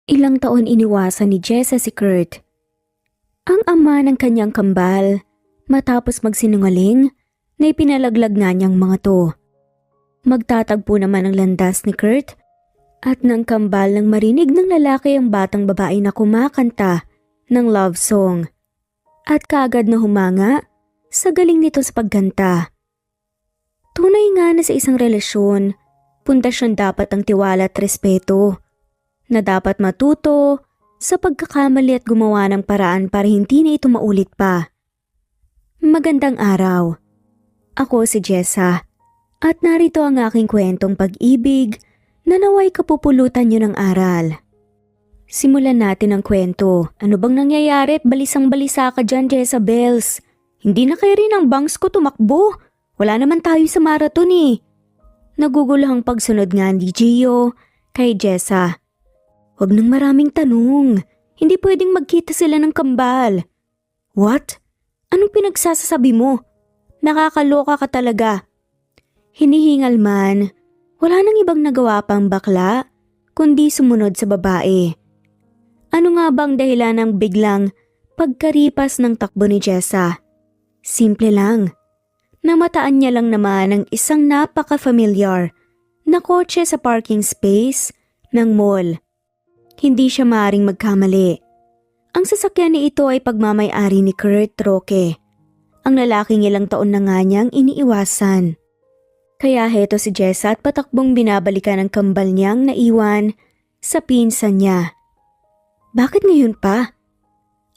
Ilang taon iniwasan ni Jessa si Kurt, ang ama ng kanyang kambal, matapos magsinungaling na ipinalaglag nga niyang mga to. Magtatagpo naman ang landas ni Kurt at ng kambal nang marinig ng lalaki ang batang babae na kumakanta ng love song at kaagad na humanga sa galing nito sa pagkanta. Tunay nga na sa isang relasyon, pundasyon dapat ang tiwala at respeto, na dapat matuto sa pagkakamali at gumawa ng paraan para hindi na ito maulit pa. Magandang araw. Ako si Jessa at narito ang aking kwentong pag-ibig na naway kapupulutan niyo ng aral. Simulan natin ang kwento. Ano bang nangyayari at balisang-balisa ka dyan, Jezabels? Hindi na kayo rin ang bangs ko tumakbo. Wala naman tayo sa marathon eh. Naguguluhang pagsunod nga ni Gio kay Jessa. Huwag nang maraming tanong. Hindi pwedeng magkita sila ng kambal. What? Anong pinagsasasabi mo? Nakakaloka ka talaga. Hinihingal man, wala nang ibang nagawa pang bakla, kundi sumunod sa babae. Ano nga bang dahilan ng biglang pagkaripas ng takbo ni Jessa? Simple lang. Namataan niya lang naman ang isang napaka-familiar na kotse sa parking space ng mall. Hindi siya maaring magkamali. Ang sasakyan ni ito ay pagmamay-ari ni Kurt Roque, ang lalaking ilang taon na nga niyang iniiwasan. Kaya heto si Jessa at patakbong binabalikan ang kambal niyang naiwan sa pinsan niya. Bakit ngayon pa?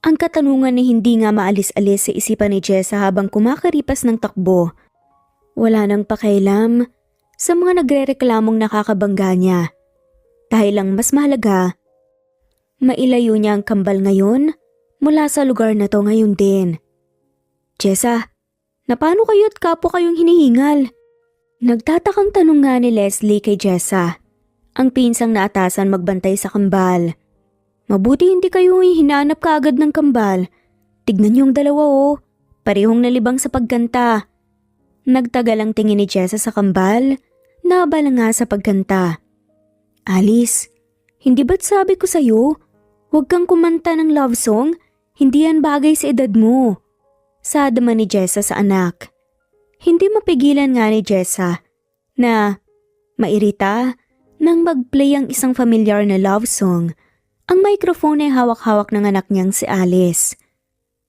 Ang katanungan na hindi nga maalis-alis sa isipan ni Jessa habang kumakaripas ng takbo. Wala nang pakailam sa mga nagrereklamong nakakabangga niya. Dahil lang mas mahalaga, mailayo niya ang kambal ngayon mula sa lugar na to ngayon din. Jessa, napano kayo at kapwa kayong hinihingal? Nagtatakang tanong nga ni Leslie kay Jessa, ang pinsang naatasan magbantay sa kambal. Mabuti hindi kayo hinanap kaagad ng kambal. Tignan niyo ang dalawa parehong nalibang sa pagkanta. Nagtagal ang tingin ni Jessa sa kambal, naabala nga sa pagkanta. Alice, hindi ba't sabi ko sa'yo, huwag kang kumanta ng love song, hindi yan bagay sa edad mo. Sadama ni Jessa sa anak. Hindi mapigilan nga ni Jessa na mairita nang mag-play ang isang familiar na love song. Ang microphone ay hawak-hawak ng anak niyang si Alice.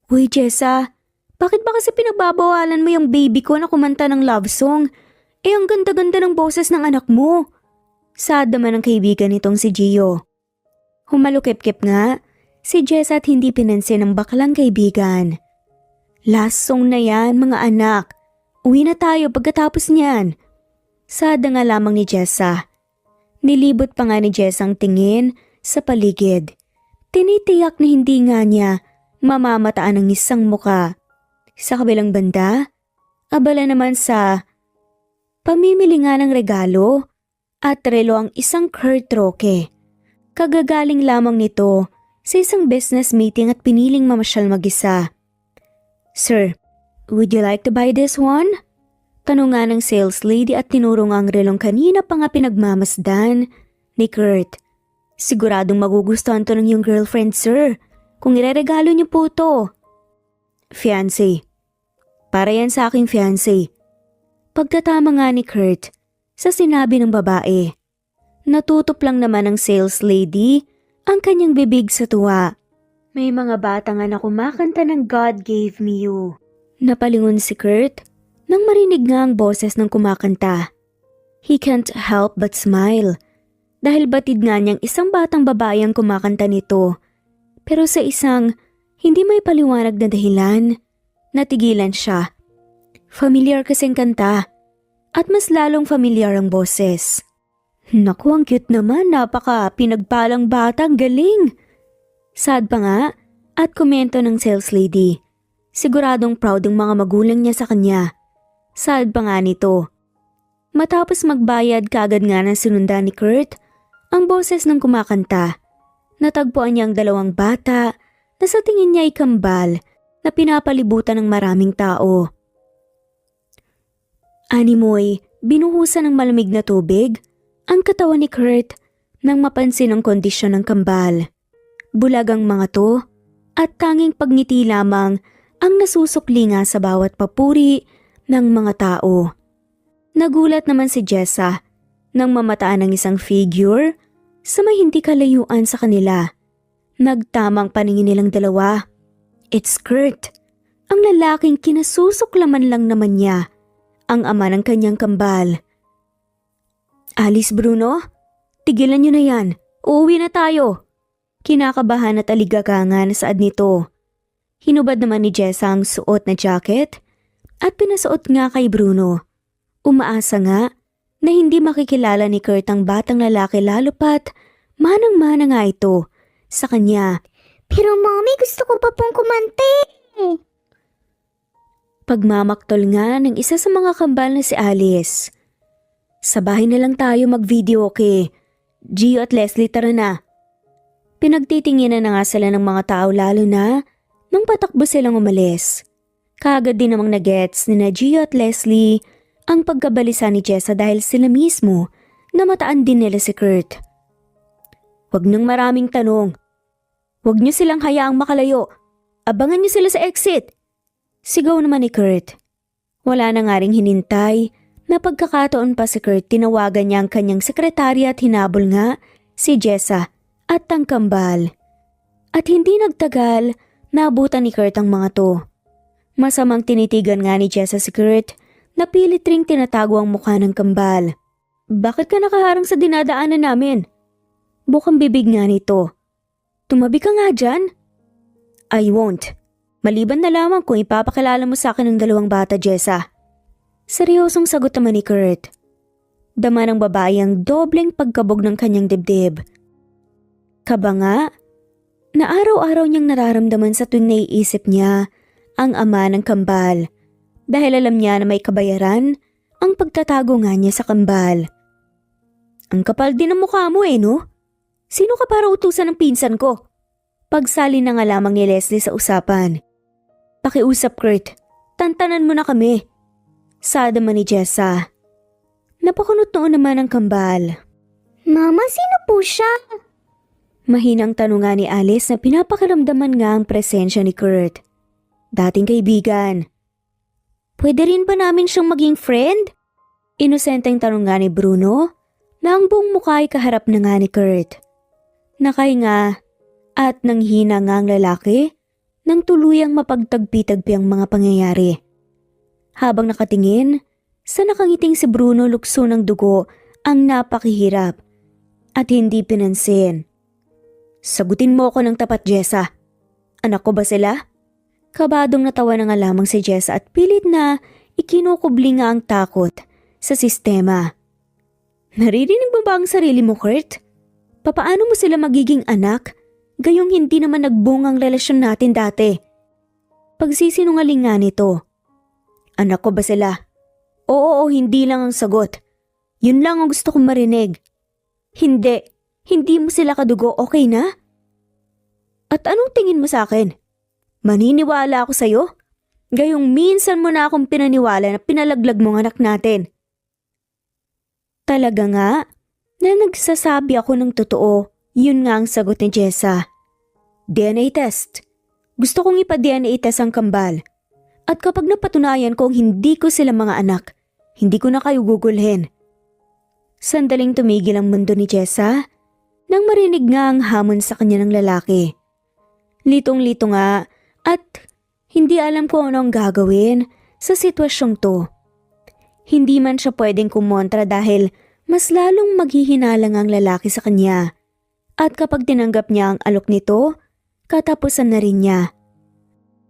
Uy Jessa, bakit ba kasi pinagbabawalan mo yung baby ko na kumanta ng love song? Ang ganda-ganda ng boses ng anak mo. Sadama ng kaibigan nitong si Gio. Humalukip-kip nga si Jessa at hindi pinansin ng baklang kaibigan. Last song na yan mga anak. Uwi na tayo pagkatapos niyan. Sada nga lamang ni Jessa. Nilibot pa nga ni Jessa ang tingin sa paligid. Tinitiyak na hindi nga niya mamamataan ang isang muka. Sa kabilang banda, abala naman sa pamimili nga ng regalo at relo ang isang Kurt Roque. Kagagaling lamang nito sa isang business meeting at piniling mamasyal mag-isa. Sir, would you like to buy this one? Tanong nga ng sales lady at tinuro nga ang relong kanina pa nga pinagmamasdan ni Kurt. Siguradong magugustuhan to ng iyong girlfriend, sir. Kung ireregalo niyo po to. Fiancé. Para yan sa aking fiancé. Pagkatama nga ni Kurt sa sinabi ng babae. Natutop lang naman ng sales lady ang kanyang bibig sa tuwa. May mga bata nga na kumakanta ng God Gave Me You. Napalingon si Kurt nang marinig nga ang boses ng kumakanta. He can't help but smile. Dahil batid nga niyang isang batang babae ang kumakanta nito. Pero sa isang hindi may paliwanag na dahilan, natigilan siya. Familiar kasing kanta at mas lalong familiar ang boses. Naku, ang cute naman, napaka pinagpalang batang galing. Sad pa nga at komento ng sales lady. Siguradong proud ang mga magulang niya sa kanya. Sad pa nga nito. Matapos magbayad kaagad nga ng sinundan ni Kurt, ang boses ng kumakanta. Natagpuan niya ang dalawang bata na sa tingin niya ay kambal na pinapalibutan ng maraming tao. Animoy, binuhusan ng malamig na tubig ang katawan ni Kurt nang mapansin ang kondisyon ng kambal. Bulag ang mga to at tanging pagngiti lamang ang nasusukli nga sa bawat papuri ng mga tao. Nagulat naman si Jessa nang mamataan ng isang figure sa may hindi kalayuan sa kanila. Nagtamang paningin nilang dalawa. It's Kurt, ang lalaking kinasusuklaman lang naman niya, ang ama ng kanyang kambal. Alice, Bruno, tigilan niyo na yan. Uuwi na tayo. Kinakabahan at aligagangan saad nito. Hinubad naman ni Jessa ang suot na jacket at pinasuot nga kay Bruno. Umaasa nga na hindi makikilala ni Kurt ang batang lalaki lalo pat manang-mana nga ito sa kanya. Pero mommy, gusto ko pa pong kumante. Pagmamaktol nga ng isa sa mga kambal na si Alice. Sa bahay na lang tayo mag-video, okay? Gio at Leslie, tara na. Pinagtitinginan na nga sila ng mga tao lalo na nung patakbo silang umalis. Kaagad din namang nagets ni na Gio at Leslie ang pagkabalisa ni Jessa dahil sila mismo na mataan din nila si Kurt. Huwag nang maraming tanong. Huwag niyo silang hayaang makalayo. Abangan niyo sila sa exit. Sigaw naman ni Kurt. Wala na nga ring hinintay na pagkakataon pa si Kurt, tinawagan niya ang kanyang sekretary at hinabol nga si Jessa at ang kambal. At hindi nagtagal, naabutan ni Kurt ang mga to. Masamang tinitigan nga ni Jessa si Kurt na pilit ring tinatago ang mukha ng kambal. Bakit ka nakaharang sa dinadaanan namin? Bukang bibig nga nito. Tumabi ka nga dyan. I won't. Maliban na lamang kung ipapakilala mo sa akin ng dalawang bata, Jessa. Seryosong sagot naman ni Kurt. Dama ng babae ang dobleng pagkabog ng kanyang dibdib. Kaba nga, na araw-araw niyang nararamdaman sa tuwing naiisip niya ang ama ng kambal dahil alam niya na may kabayaran ang pagtatago nga niya sa kambal. Ang kapal din ang mukha mo no? Sino ka para utusan ng pinsan ko? Pagsali na nga lamang ni Leslie sa usapan. Pakiusap, Kurt. Tantanan mo na kami. Sada man ni Jessa. Napakunot noon naman ang kambal. Mama, sino po siya? Mahinang tanong nga ni Alice na pinapakaramdaman nga ang presensya ni Kurt. Dating kaibigan. Pwede rin ba namin siyang maging friend? Inosenteng tanong nga ni Bruno na ang buong mukha ay kaharap na nga ni Kurt. Nakahinga at nanghina nga ang lalaki nang tuluyang mapagtagpi-tagpi ang mga pangyayari. Habang nakatingin, sa nakangiting si Bruno lukso ng dugo ang napakihirap at hindi pinansin. Sagutin mo ako ng tapat, Jessa. Anak ko ba sila? Kabadong natawa na nga lamang si Jessa at pilit na ikinukubli nga ang takot sa sistema. Naririnig mo ba ang sarili mo, Kurt? Papaano mo sila magiging anak? Gayong hindi naman nagbungang relasyon natin dati. Pagsisinungaling nga nito. Anak ko ba sila? Oo o hindi lang ang sagot. Yun lang ang gusto kong marinig. Hindi mo sila kadugo, okay na? At anong tingin mo sa akin? Maniniwala ako sa'yo? Gayong minsan mo na akong pinaniwala na pinalaglag mong anak natin. Talaga nga, na nagsasabi ako ng totoo, yun nga ang sagot ni Jessa. DNA test. Gusto kong ipa-DNA test ang kambal. At kapag napatunayan kong hindi ko sila mga anak, hindi ko na kayo gugulhin. Sandaling tumigil ang mundo ni Jessa nang marinig nga ang hamon sa kanya ng lalaki. Litong-lito nga at hindi alam kung ano ang gagawin sa sitwasyong to. Hindi man siya pwedeng kumontra dahil mas lalong maghihinalang ang lalaki sa kanya. At kapag tinanggap niya ang alok nito, katapusan na rin niya.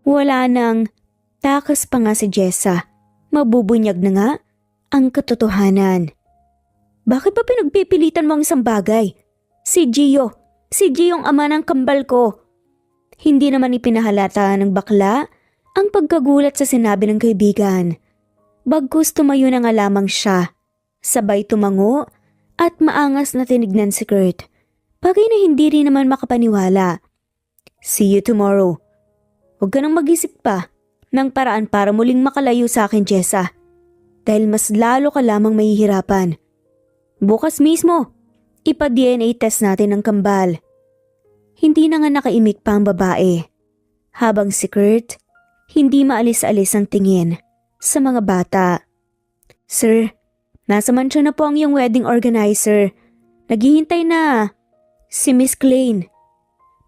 Wala nang takas pa nga si Jessa. Mabubunyag na nga ang katotohanan. Bakit ba pinagpipilitan mo ang isang bagay? Si Gio ang ama ng kambal ko. Hindi naman ipinahalata ng bakla ang pagkagulat sa sinabi ng kaibigan. Bagkus tumayo na nga lamang siya. Sabay tumango at maangas na tinignan si Kurt. Bagay na hindi rin naman makapaniwala. See you tomorrow. Huwag ka nang mag-isip pa ng paraan para muling makalayo sa akin, Jessa. Dahil mas lalo ka lamang mahihirapan. Bukas mismo, Ipa-DNA test natin ang kambal. Hindi na nga nakaimik pa ang babae. Habang si Kurt, hindi maalis-alis ang tingin sa mga bata. Sir, nasa mansyon na po ang iyong wedding organizer. Naghihintay na. Si Miss Klein.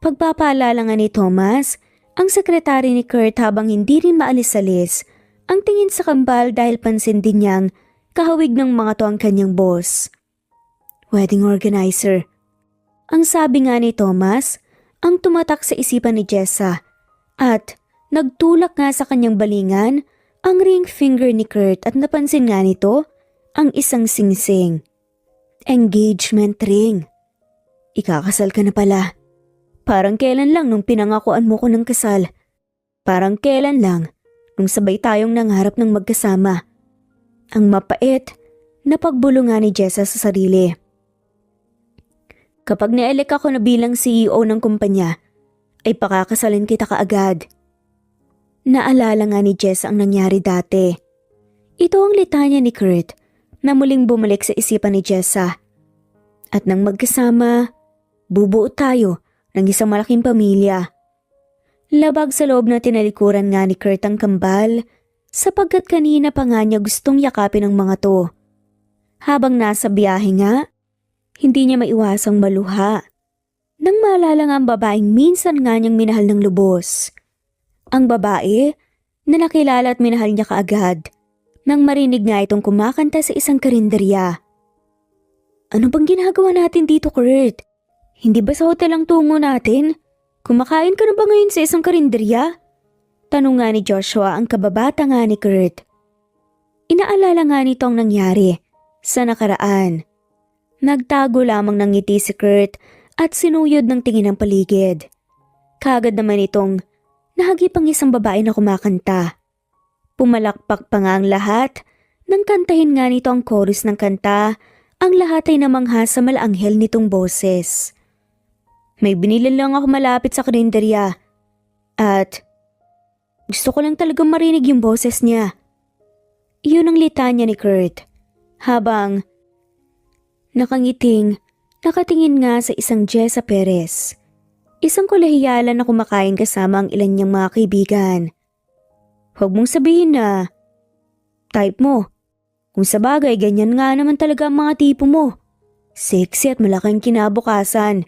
Pagpapaalala nga ni Thomas, ang sekretary ni Kurt habang hindi rin maalis-alis ang tingin sa kambal dahil pansin din niyang kahawig ng mga to ang kanyang boss. Wedding organizer. Ang sabi nga ni Thomas, ang tumatak sa isipan ni Jessa at nagtulak nga sa kanyang balingan ang ring finger ni Kurt at napansin nga nito ang isang singsing. Engagement ring. Ikakasal ka na pala. Parang kailan lang nung pinangakuan mo ko ng kasal. Parang kailan lang nung sabay tayong nangarap ng magkasama. Ang mapait na pagbulungan ni Jessa sa sarili. Kapag na-elect ako na bilang CEO ng kumpanya, ay pakakasalin kita kaagad. Naalala nga ni Jess ang nangyari dati. Ito ang litanya ni Kurt na muling bumalik sa isipan ni Jessa. At nang magkasama, bubuo tayo ng isang malaking pamilya. Labag sa loob na tinalikuran nga ni Kurt ang kambal sapagkat kanina pa nga niya gustong yakapin ang mga to. Habang nasa biyahe nga, hindi niya maiwasang maluha. Nang maalala nga ang babaeng minsan nga niyang minahal ng lubos. Ang babae na nakilala at minahal niya kaagad nang marinig nga itong kumakanta sa isang karinderya. Ano bang ginagawa natin dito, Kurt? Hindi ba sa hotel ang tungo natin? Kumakain ka na ba ngayon sa isang karinderya? Tanong nga ni Joshua ang kababata nga ni Kurt. Inaalala nga nito ang nangyari sa nakaraan. Nagtago lamang ng ngiti si Kurt at sinuyod ng tingin ang paligid. Kaagad naman itong nahagip ang isang babae na kumakanta. Pumalakpak pa nga ang lahat nang kantahin nga nito ang chorus ng kanta. Ang lahat ay namangha sa malaanghel nitong boses. May binili lang ako malapit sa karinderya at gusto ko lang talagang marinig yung boses niya. Iyon ang litanya ni Kurt habang nakangiting nakatingin nga sa isang Jessa Perez. Isang kolehiyalan na kumakain kasama ang ilan niyang mga kaibigan. Huwag mong sabihin na type mo. Kung sa bagay, ganyan nga naman talaga ang mga tipo mo. Sexy at malaking kinabukasan.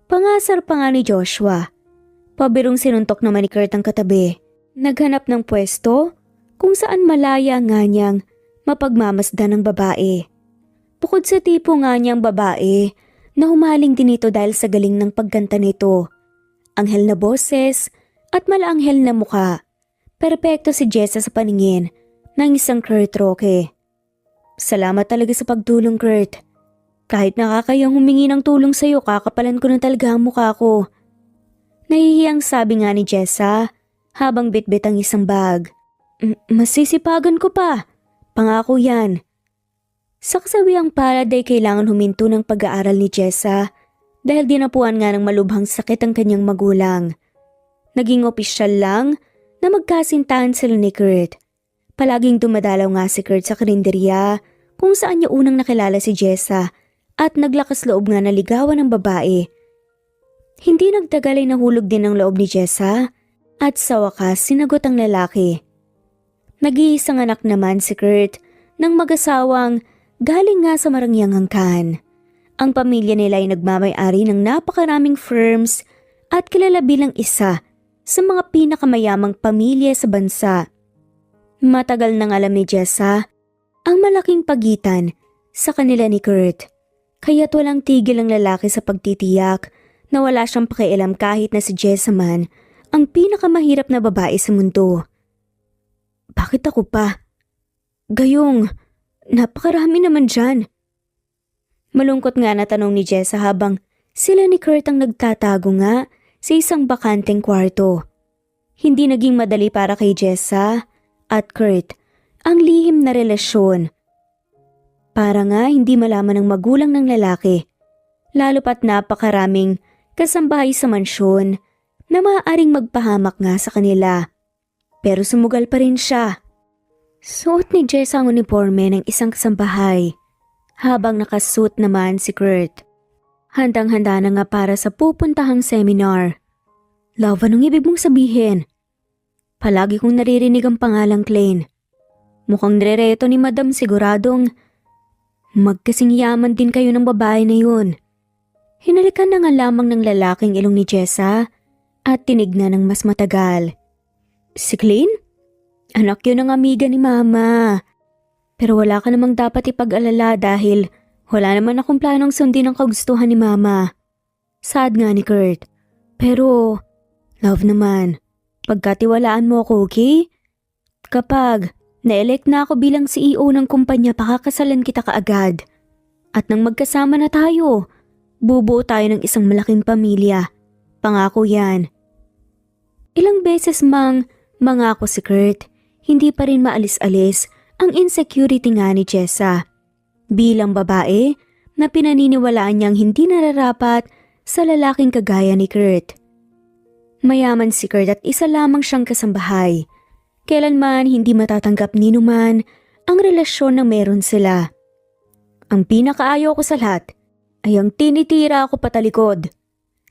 Pangasar pa nga ni Joshua. Pabirong sinuntok naman ni Kurt ang katabi. Naghanap ng pwesto kung saan malaya nga niyang mapagmamasdan ng babae. Bukod sa tipo nga niyang babae na humaling din ito dahil sa galing ng pagkanta nito. Anghel na boses at malaanghel na muka. Perpekto si Jessa sa paningin ng isang Kurt Roque. Salamat talaga sa pagtulong, Kurt. Kahit nakakayang humingi ng tulong sa'yo, kakapalan ko na talaga ang mukha ko. Nahihiyang sabi nga ni Jessa habang bitbit ang isang bag. Masisipagan ko pa. Pangako yan. Sa kasawiang palad ay kailangan huminto ng pag-aaral ni Jessa dahil dinapuan nga ng malubhang sakit ang kanyang magulang. Naging opisyal lang na magkasintahan sila ni Kurt. Palaging dumadalaw nga si Kurt sa karinderya kung saan niya unang nakilala si Jessa at naglakas loob nga na ligawan ng babae. Hindi nagtagal ay nahulog din ang loob ni Jessa at sa wakas sinagot ang lalaki. Nag-iisang anak naman si Kurt ng mag-asawang galing nga sa Marangyang Angkan. Ang pamilya nila ay nagmamay-ari ng napakaraming firms at kilala bilang isa sa mga pinakamayamang pamilya sa bansa. Matagal nang alam ni Jessa ang malaking pagitan sa kanila ni Kurt, kaya't walang tigil ang lalaki sa pagtitiyak na wala siyang pakialam kahit na si Jessa man ang pinakamahirap na babae sa mundo. Bakit ako pa? Gayong, napakarami naman dyan. Malungkot nga na tanong ni Jessa habang sila ni Kurt ang nagtatago nga sa isang bakanteng kwarto. Hindi naging madali para kay Jessa at Kurt ang lihim na relasyon. Para nga hindi malaman ng magulang ng lalaki, lalo pat napakaraming kasambahay sa mansyon na maaaring magpahamak nga sa kanila. Pero sumugal pa rin siya. Suot ni Jessa ang uniforme ng isang kasambahay. habang nakasuit naman si Kurt. Handang-handa na nga para sa pupuntahang seminar. Love, anong ibig mong sabihin? Palagi kong naririnig ang pangalang Klein. Mukhang nirereto ni Madam siguradong magkasing yaman din kayo ng babae na yun. Hinalikan na nga lamang ng lalaking ilong ni Jessa at tinignan ng mas matagal. Si Klein? Anak yun ng amiga ni Mama. Pero wala ka namang dapat ipag-alala dahil wala naman akong planong sundin ang kagustuhan ni Mama. Sad nga ni Kurt. Pero, love naman, pagkatiwalaan mo ako, okay? Kapag na-elect na ako bilang CEO ng kumpanya, pakakasalan kita kaagad. At nang magkasama na tayo, bubuo tayo ng isang malaking pamilya. Pangako yan. Ilang beses mang mangako si Kurt, hindi pa rin maalis-alis ang insecurity nga ni Jessa. Bilang babae na pinaniniwalaan niyang hindi nararapat sa lalaking kagaya ni Kurt. Mayaman si Kurt at isa lamang siyang kasambahay. Kailanman hindi matatanggap ni numan ang relasyon na meron sila. Ang pinakaayaw ko sa lahat ay ang tinitira ako patalikod.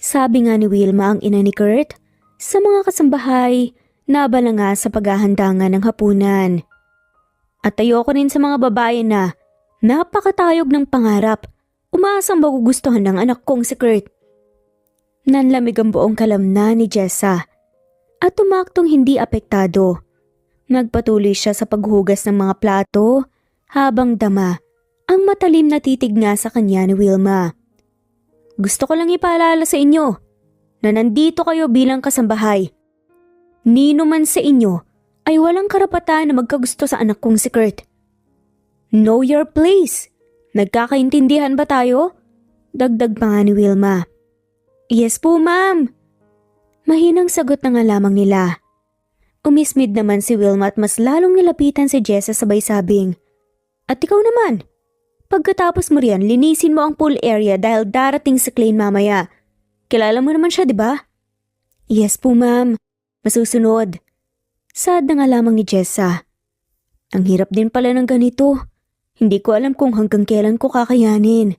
Sabi nga ni Wilma ang ina ni Kurt sa mga kasambahay na abala nga sa paghahanda nga ng hapunan. At ayoko rin sa mga babae na napakatayog ng pangarap, umaasang magugustuhan ng anak kong si Kurt. Nanlamig ang buong kalamnan ni Jessa at tumaktong hindi apektado. Nagpatuloy siya sa paghugas ng mga plato habang dama ang matalim na titig nga sa kanya ni Wilma. Gusto ko lang ipaalala sa inyo na nandito kayo bilang kasambahay. Nino man sa inyo ay walang karapatan na magkagusto sa anak kong si Kurt. Know your place. Nagkakaintindihan ba tayo? Dagdag pa nga ni Wilma. Yes po, ma'am. Mahinang sagot na nga lamang nila. Umismid naman si Wilma at mas lalong nilapitan si Jessa sabay sabing, at ikaw naman, pagkatapos mo riyan, linisin mo ang pool area dahil darating si Klein mamaya. Kilala mo naman siya, di ba? Yes po, ma'am. Masusunod. Sad na nga lamang ni Jessa. Ang hirap din pala ng ganito. Hindi ko alam kung hanggang kailan ko kakayanin.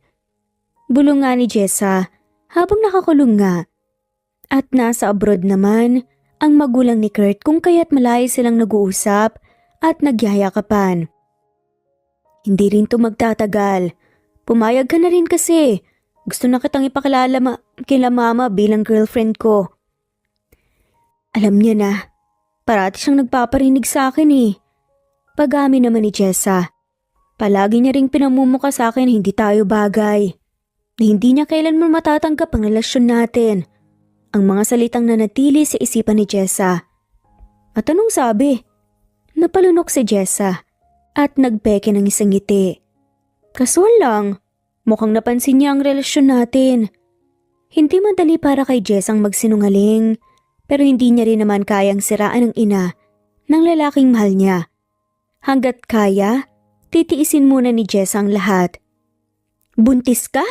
Bulong nga ni Jessa habang nakakulong nga. At nasa abroad naman ang magulang ni Kurt kung kaya't malayo silang nag-uusap at nagyayakapan. Hindi rin to magtatagal. Pumayag ka na rin kasi. Gusto na kitang ipakilala kila mama bilang girlfriend ko. Alam niya na. Parati siyang nagpaparinig sa akin eh. Pag-amin naman ni Jessa. Palagi niya ring pinamumuka sa akin na hindi tayo bagay. Na hindi niya kailanman matatanggap ang relasyon natin. Ang mga salitang nanatili sa isipan ni Jessa. At anong sabi? Napalunok si Jessa at nagpeke ng isang ngiti. Kasual lang, mukhang napansin niya ang relasyon natin. Hindi madali para kay Jess ang magsinungaling, pero hindi niya rin naman kayang siraan ang ina ng lalaking mahal niya. Hanggat kaya, titiisin muna ni Jess ang lahat. Buntis ka?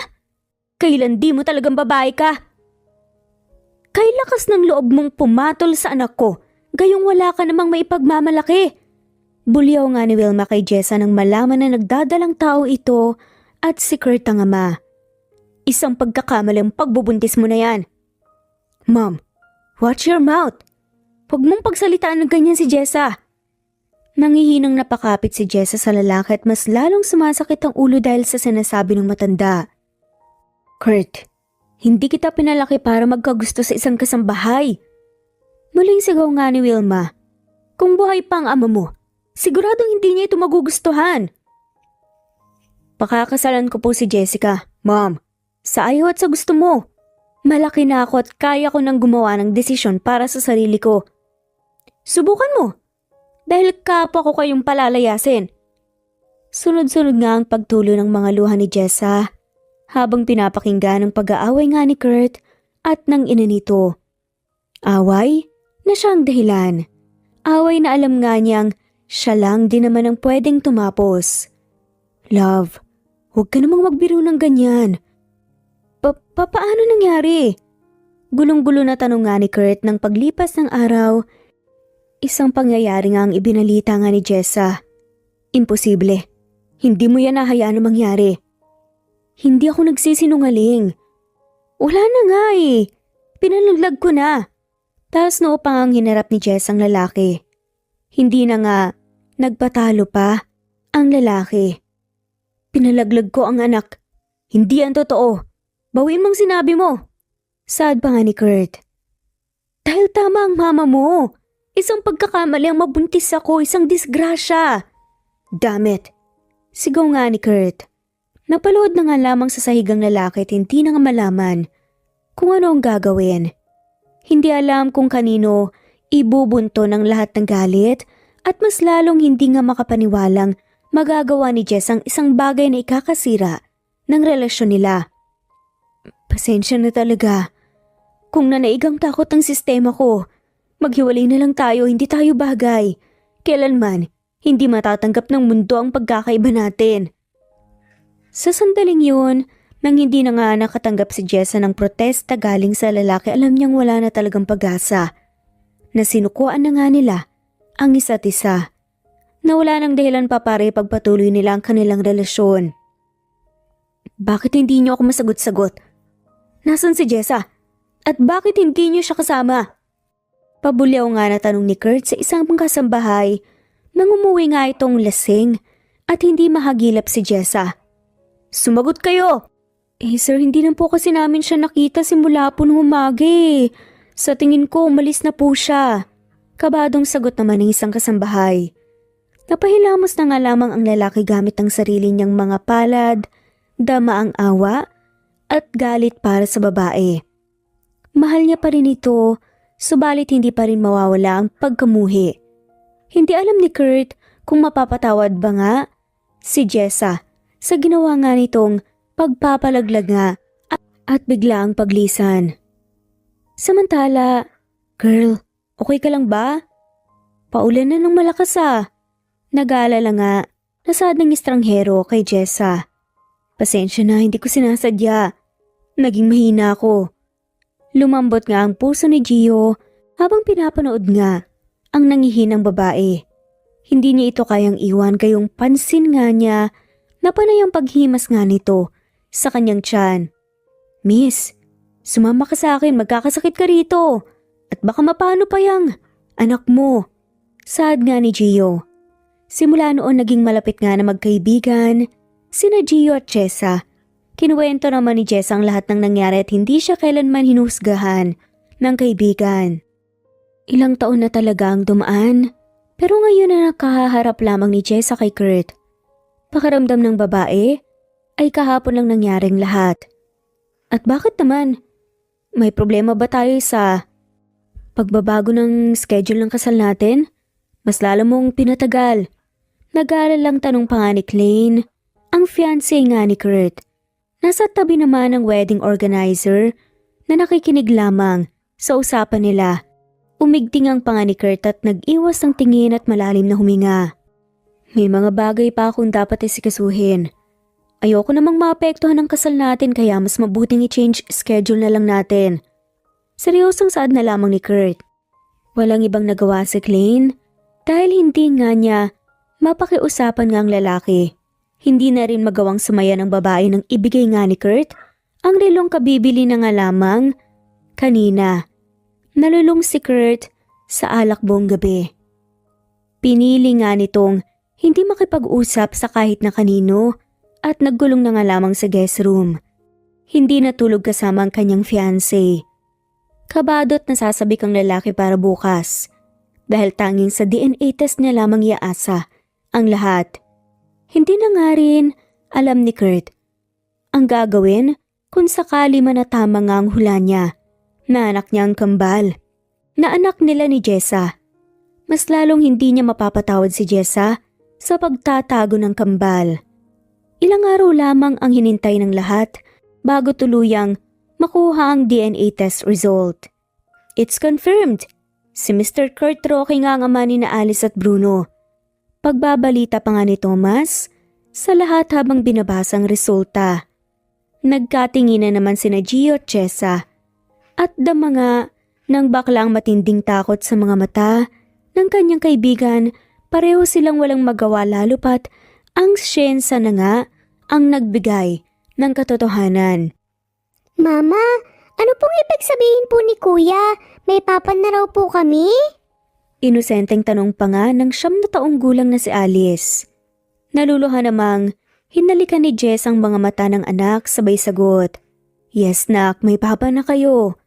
Kailan di mo talagang babae ka? Kay lakas ng loob mong pumatol sa anak ko, gayong wala ka namang maipagmamalaki. Bulyaw nga ni Wilma kay Jessa nang malaman na nagdadalang tao ito at si Kurt ang ama. Isang pagkakamalang pagbubuntis mo na yan. Mom, watch your mouth. Huwag mong pagsalitaan ng ganyan si Jessa. Nangihinang napakapit si Jessa sa lalaki at mas lalong sumasakit ang ulo dahil sa sinasabi ng matanda. Kurt, hindi kita pinalaki para magkagusto sa isang kasambahay. Muling sigaw nga ni Wilma. Kung buhay pa ang ama mo, siguradong hindi niya ito magugustuhan. Pakakasalan ko po si Jessica, Mom. Sa ayaw at sa gusto mo. Malaki na ako at kaya ko nang gumawa ng desisyon para sa sarili ko. Subukan mo. Dahil kapwa ko kayong palalayasin. Sunod-sunod nga ang pagtulo ng mga luha ni Jessa habang pinapakinggan ang pag-aaway nga ni Kurt at ng ina nito. Away na siyang dahilan. Away na alam nga niyang siya lang din naman ang pwedeng tumapos. Love, huwag ka namang magbiro ng ganyan. Paano nangyari? Gulong-gulo na tanong nga ni Kurt nang paglipas ng araw. Isang pangyayari nga ang ibinalita nga ni Jessa. Imposible. Hindi mo yan nahayaan na mangyari. Hindi ako nagsisinungaling. Wala na nga eh. Pinalaglag ko na. Taas noo pa ang hinarap ni Jess ang lalaki. Hindi na nga, nagpatalo pa ang lalaki. Pinalaglag ko ang anak. Hindi ang totoo. Bawiin mong sinabi mo. Saad pa nga ni Kurt. Dahil tama ang mama mo. Isang pagkakamali ang mabuntis ako, isang disgrasya. Damn it. Sigaw nga ni Kurt. Napalood na nga lamang sa sahigang lalaki at hindi na nga malaman kung ano ang gagawin. Hindi alam kung kanino ibubunto ng lahat ng galit at mas lalong hindi nga makapaniwalang magagawa ni Jess ang isang bagay na ikakasira ng relasyon nila. Pasensya na talaga. Kung nanaigang takot ang sistema ko, maghiwalay na lang tayo, hindi tayo bagay. Kailanman, hindi matatanggap ng mundo ang pagkakaiba natin. Sa sandaling yun, nang hindi na nga nakatanggap si Jessa ng protesta galing sa lalaki, alam niyang wala na talagang pag-asa. Nasinukuan na nga nila ang isa't isa. Nawala ng dahilan pa para ipagpatuloy nila ang kanilang relasyon. Bakit hindi niyo ako masagot-sagot? Nasaan si Jessa? At bakit hindi niyo siya kasama? Pabulyaw nga na tanong ni Kurt sa isang kasambahay nang umuwi nga itong lasing at hindi mahagilap si Jessa. Sumagot kayo! Sir, hindi na po kasi namin siya nakita simula po nung umaga eh. Sa tingin ko, umalis na po siya. Kabadong sagot naman ng isang kasambahay. Napahilamos na nga lamang ang lalaki gamit ang sarili niyang mga palad, dama ang awa, at galit para sa babae. Mahal niya pa rin ito, subalit hindi pa rin mawawala ang pagkamuhi. Hindi alam ni Kurt kung mapapatawad ba nga si Jessa sa ginawa nga nitong pagpapalaglag nga at bigla ang paglisan. Samantala, girl, okay ka lang ba? Paulan na ng malakas ah. Nag-aalala nga, nasaad ng estranghero kay Jessa. Pasensya na, hindi ko sinasadya. Naging mahina ako. Lumambot nga ang puso ni Gio habang pinapanood nga ang nangihinang babae. Hindi niya ito kayang iwan kayong pansin nga niya na panay ang paghimas nga nito sa kanyang tiyan. Miss, sumama ka sa akin, magkakasakit ka rito. At baka mapano pa yang anak mo. Saad nga ni Gio. Simula noon naging malapit nga na magkaibigan sina Gio at Jessa. Kinuwento naman ni Jessa ang lahat ng nangyari at hindi siya kailanman hinusgahan ng kaibigan. Ilang taon na talaga ang dumaan, pero ngayon na nakaharap lamang ni Jessa kay Kurt. Pakiramdam ng babae ay kahapon lang nangyaring lahat. At bakit naman? May problema ba tayo sa pagbabago ng schedule ng kasal natin? Mas lalo mong pinatagal. Nag-aalala lang tanong pa nga ni Klein, ang fiancé nga ni Kurt. Nasa tabi naman ng wedding organizer na nakikinig lamang sa usapan nila. Umigting ang panga ni Kurt at nag-iwas ng tingin at malalim na huminga. May mga bagay pa akong dapat isikasuhin. Ayoko namang maapektuhan ang kasal natin kaya mas mabuting i-change schedule na lang natin. Seryosong saad na lamang ni Kurt. Walang ibang nagawa si Klein dahil hindi nga niya mapakiusapan nga ang lalaki. Hindi na rin magawang sumaya ng babae nang ibigay nga ni Kurt ang relong kabibili na nga lamang kanina. Nalulung si Kurt sa alak buong gabi. Pinili nga nitong hindi makipag-usap sa kahit na kanino at naggulong na nga lamang sa guest room. Hindi natulog kasama ang kanyang fiancé. Kabadot na sasabik ang lalaki para bukas dahil tanging sa DNA test niya lamang iaasa ang lahat. Hindi na nga rin alam ni Kurt ang gagawin kung sakali man na tama nga ang hula niya na anak niya ang kambal, na anak nila ni Jessa. Mas lalong hindi niya mapapatawad si Jessa sa pagtatago ng kambal. Ilang araw lamang ang hinintay ng lahat bago tuluyang makuha ang DNA test result. It's confirmed. Si Mr. Kurt Roque nga ang ama ni na Alice at Bruno. Pagbabalita pa nga ni Thomas sa lahat habang binabasa ang resulta. Nagkatinginan naman sina Gio at Jessa at dama nga ng baklang matinding takot sa mga mata ng kanyang kaibigan. Pareho silang walang magawa lalo pat ang siyensa na nga ang nagbigay ng katotohanan. Mama, ano pong ibig sabihin po ni Kuya? May papan na raw po kami? Inosenteng tanong pa nga ng 9 na taong gulang na si Alice. Naluluha namang hinalikan ni Jess ang mga mata ng anak sabay sagot. Yes nak, may papa na kayo.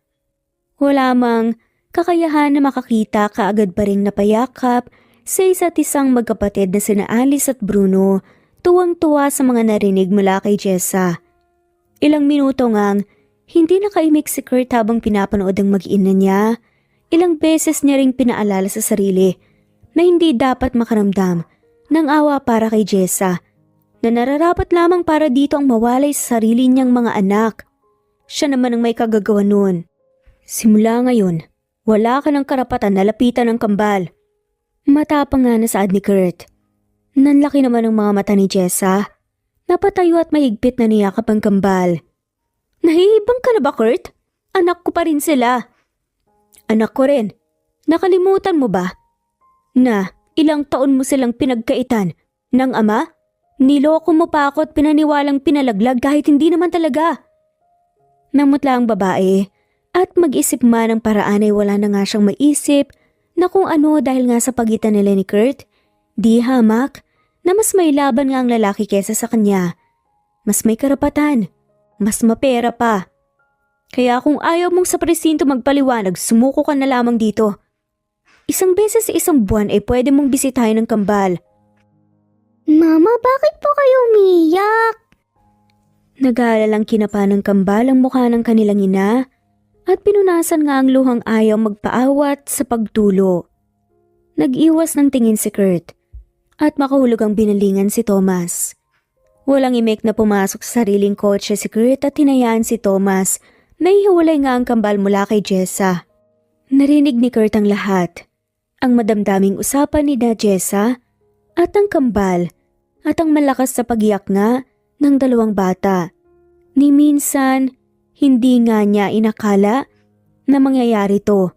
Wala mang kakayahan na makakita kaagad pa ring napayakap sa isa't isang magkapatid na sina Alice at Bruno, tuwang-tuwa sa mga narinig mula kay Jessa. Ilang minuto ngang hindi nakaimik si Kurt habang pinapanood ang mag-ina niya. Ilang beses niya ring pinaalala sa sarili na hindi dapat makaramdam ng awa para kay Jessa, na nararapat lamang para dito ang mawalay sa sarili niyang mga anak. Siya naman ang may kagagawa nun. Simula ngayon, wala ka ng karapatan na lapitan ng kambal. Matapang nga na saad ni Kurt. Nanlaki naman ang mga mata ni Jessa. Napatayo at mahigpit na niyakap ang kambal. Nahihibang ka na ba, Kurt? Anak ko pa rin sila. Anak ko rin. Nakalimutan mo ba? Na ilang taon mo silang pinagkaitan ng ama? Niloko mo pa ako at pinaniwalang pinalaglag kahit hindi naman talaga. Namutla ang babae at mag-isip man ng paraan ay wala na nga siyang maisip na kung ano dahil nga sa pagitan nila ni Kurt. Di hamak na mas may laban nga ang lalaki kesa sa kanya. Mas may karapatan. Mas mapera pa. Kaya kung ayaw mong sa presinto magpaliwanag, sumuko ka na lamang dito. Isang beses sa isang buwan ay pwede mong bisitahin ng kambal. Mama, bakit po kayo umiyak? Nag-aalalang kinapa ng kambal ang mukha ng kanilang ina at pinunasan nga ang luhang ayaw magpaawat sa pagtulo. Nag-iwas ng tingin si Kurt at makahulog ang binalingan si Thomas. Walang imek na pumasok sa sariling kotse si Kurt at hinayaan si Thomas na ihiwalay nga ang kambal mula kay Jessa. Narinig ni Kurt ang lahat. Ang madamdaming usapan ni Jessa at ang kambal at ang malakas sa pagiyak nga ng dalawang bata. Ni minsan, hindi nga niya inakala na mangyayari to.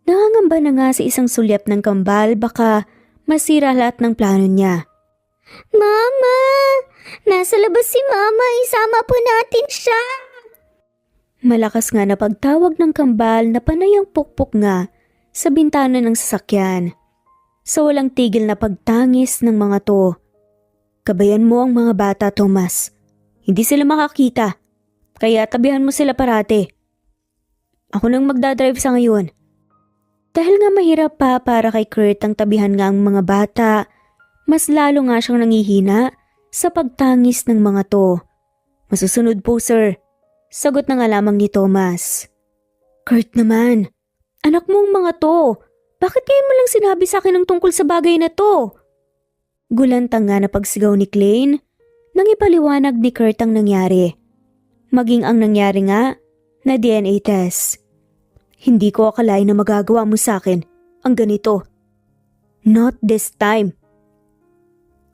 Nangangamba na nga sa isang sulyap ng kambal baka masira lahat ng plano niya. Mama! Nasa labas si Mama, isama po natin siya! Malakas nga na pagtawag ng kambal na panay ang pukpok nga sa bintana ng sasakyan. Sa walang tigil na pagtangis ng mga to. Kabayan mo ang mga bata, Thomas. Hindi sila makakita, kaya tabihan mo sila parate. Ako nang magdadrive sa ngayon. Dahil nga mahirap pa para kay Kurt ang tabihan nga ang mga bata, mas lalo nga siyang nangihina sa pagtangis ng mga to. Masusunod po, sir. Sagot na nga lamang ni Thomas. Kurt naman, anak mo ang mga to. Bakit ngayon mo lang sinabi sa akin ang tungkol sa bagay na to? Gulantang nga na pagsigaw ni Klein nang ipaliwanag ni Kurt ang nangyari. Maging ang nangyari nga na DNA test. Hindi ko akalain na magagawa mo sa akin ang ganito. Not this time.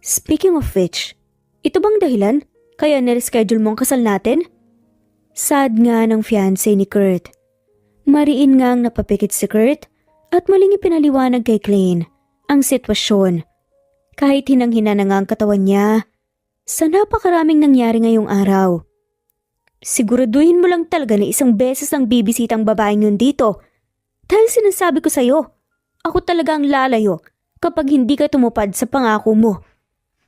Speaking of which, ito bang dahilan kaya nireschedule mo ang kasal natin? Sad nga ng fiancé ni Kurt. Mariin ngang napapikit si Kurt at muling ipinaliwanag kay Klein ang sitwasyon. Kahit hinang-hina na nga ang katawan niya sa napakaraming nangyari ngayong araw. Siguraduhin mo lang talaga na isang beses ang bibisitang babaeng yun dito. Dahil sinasabi ko sa'yo, ako talaga ang lalayo kapag hindi ka tumupad sa pangako mo.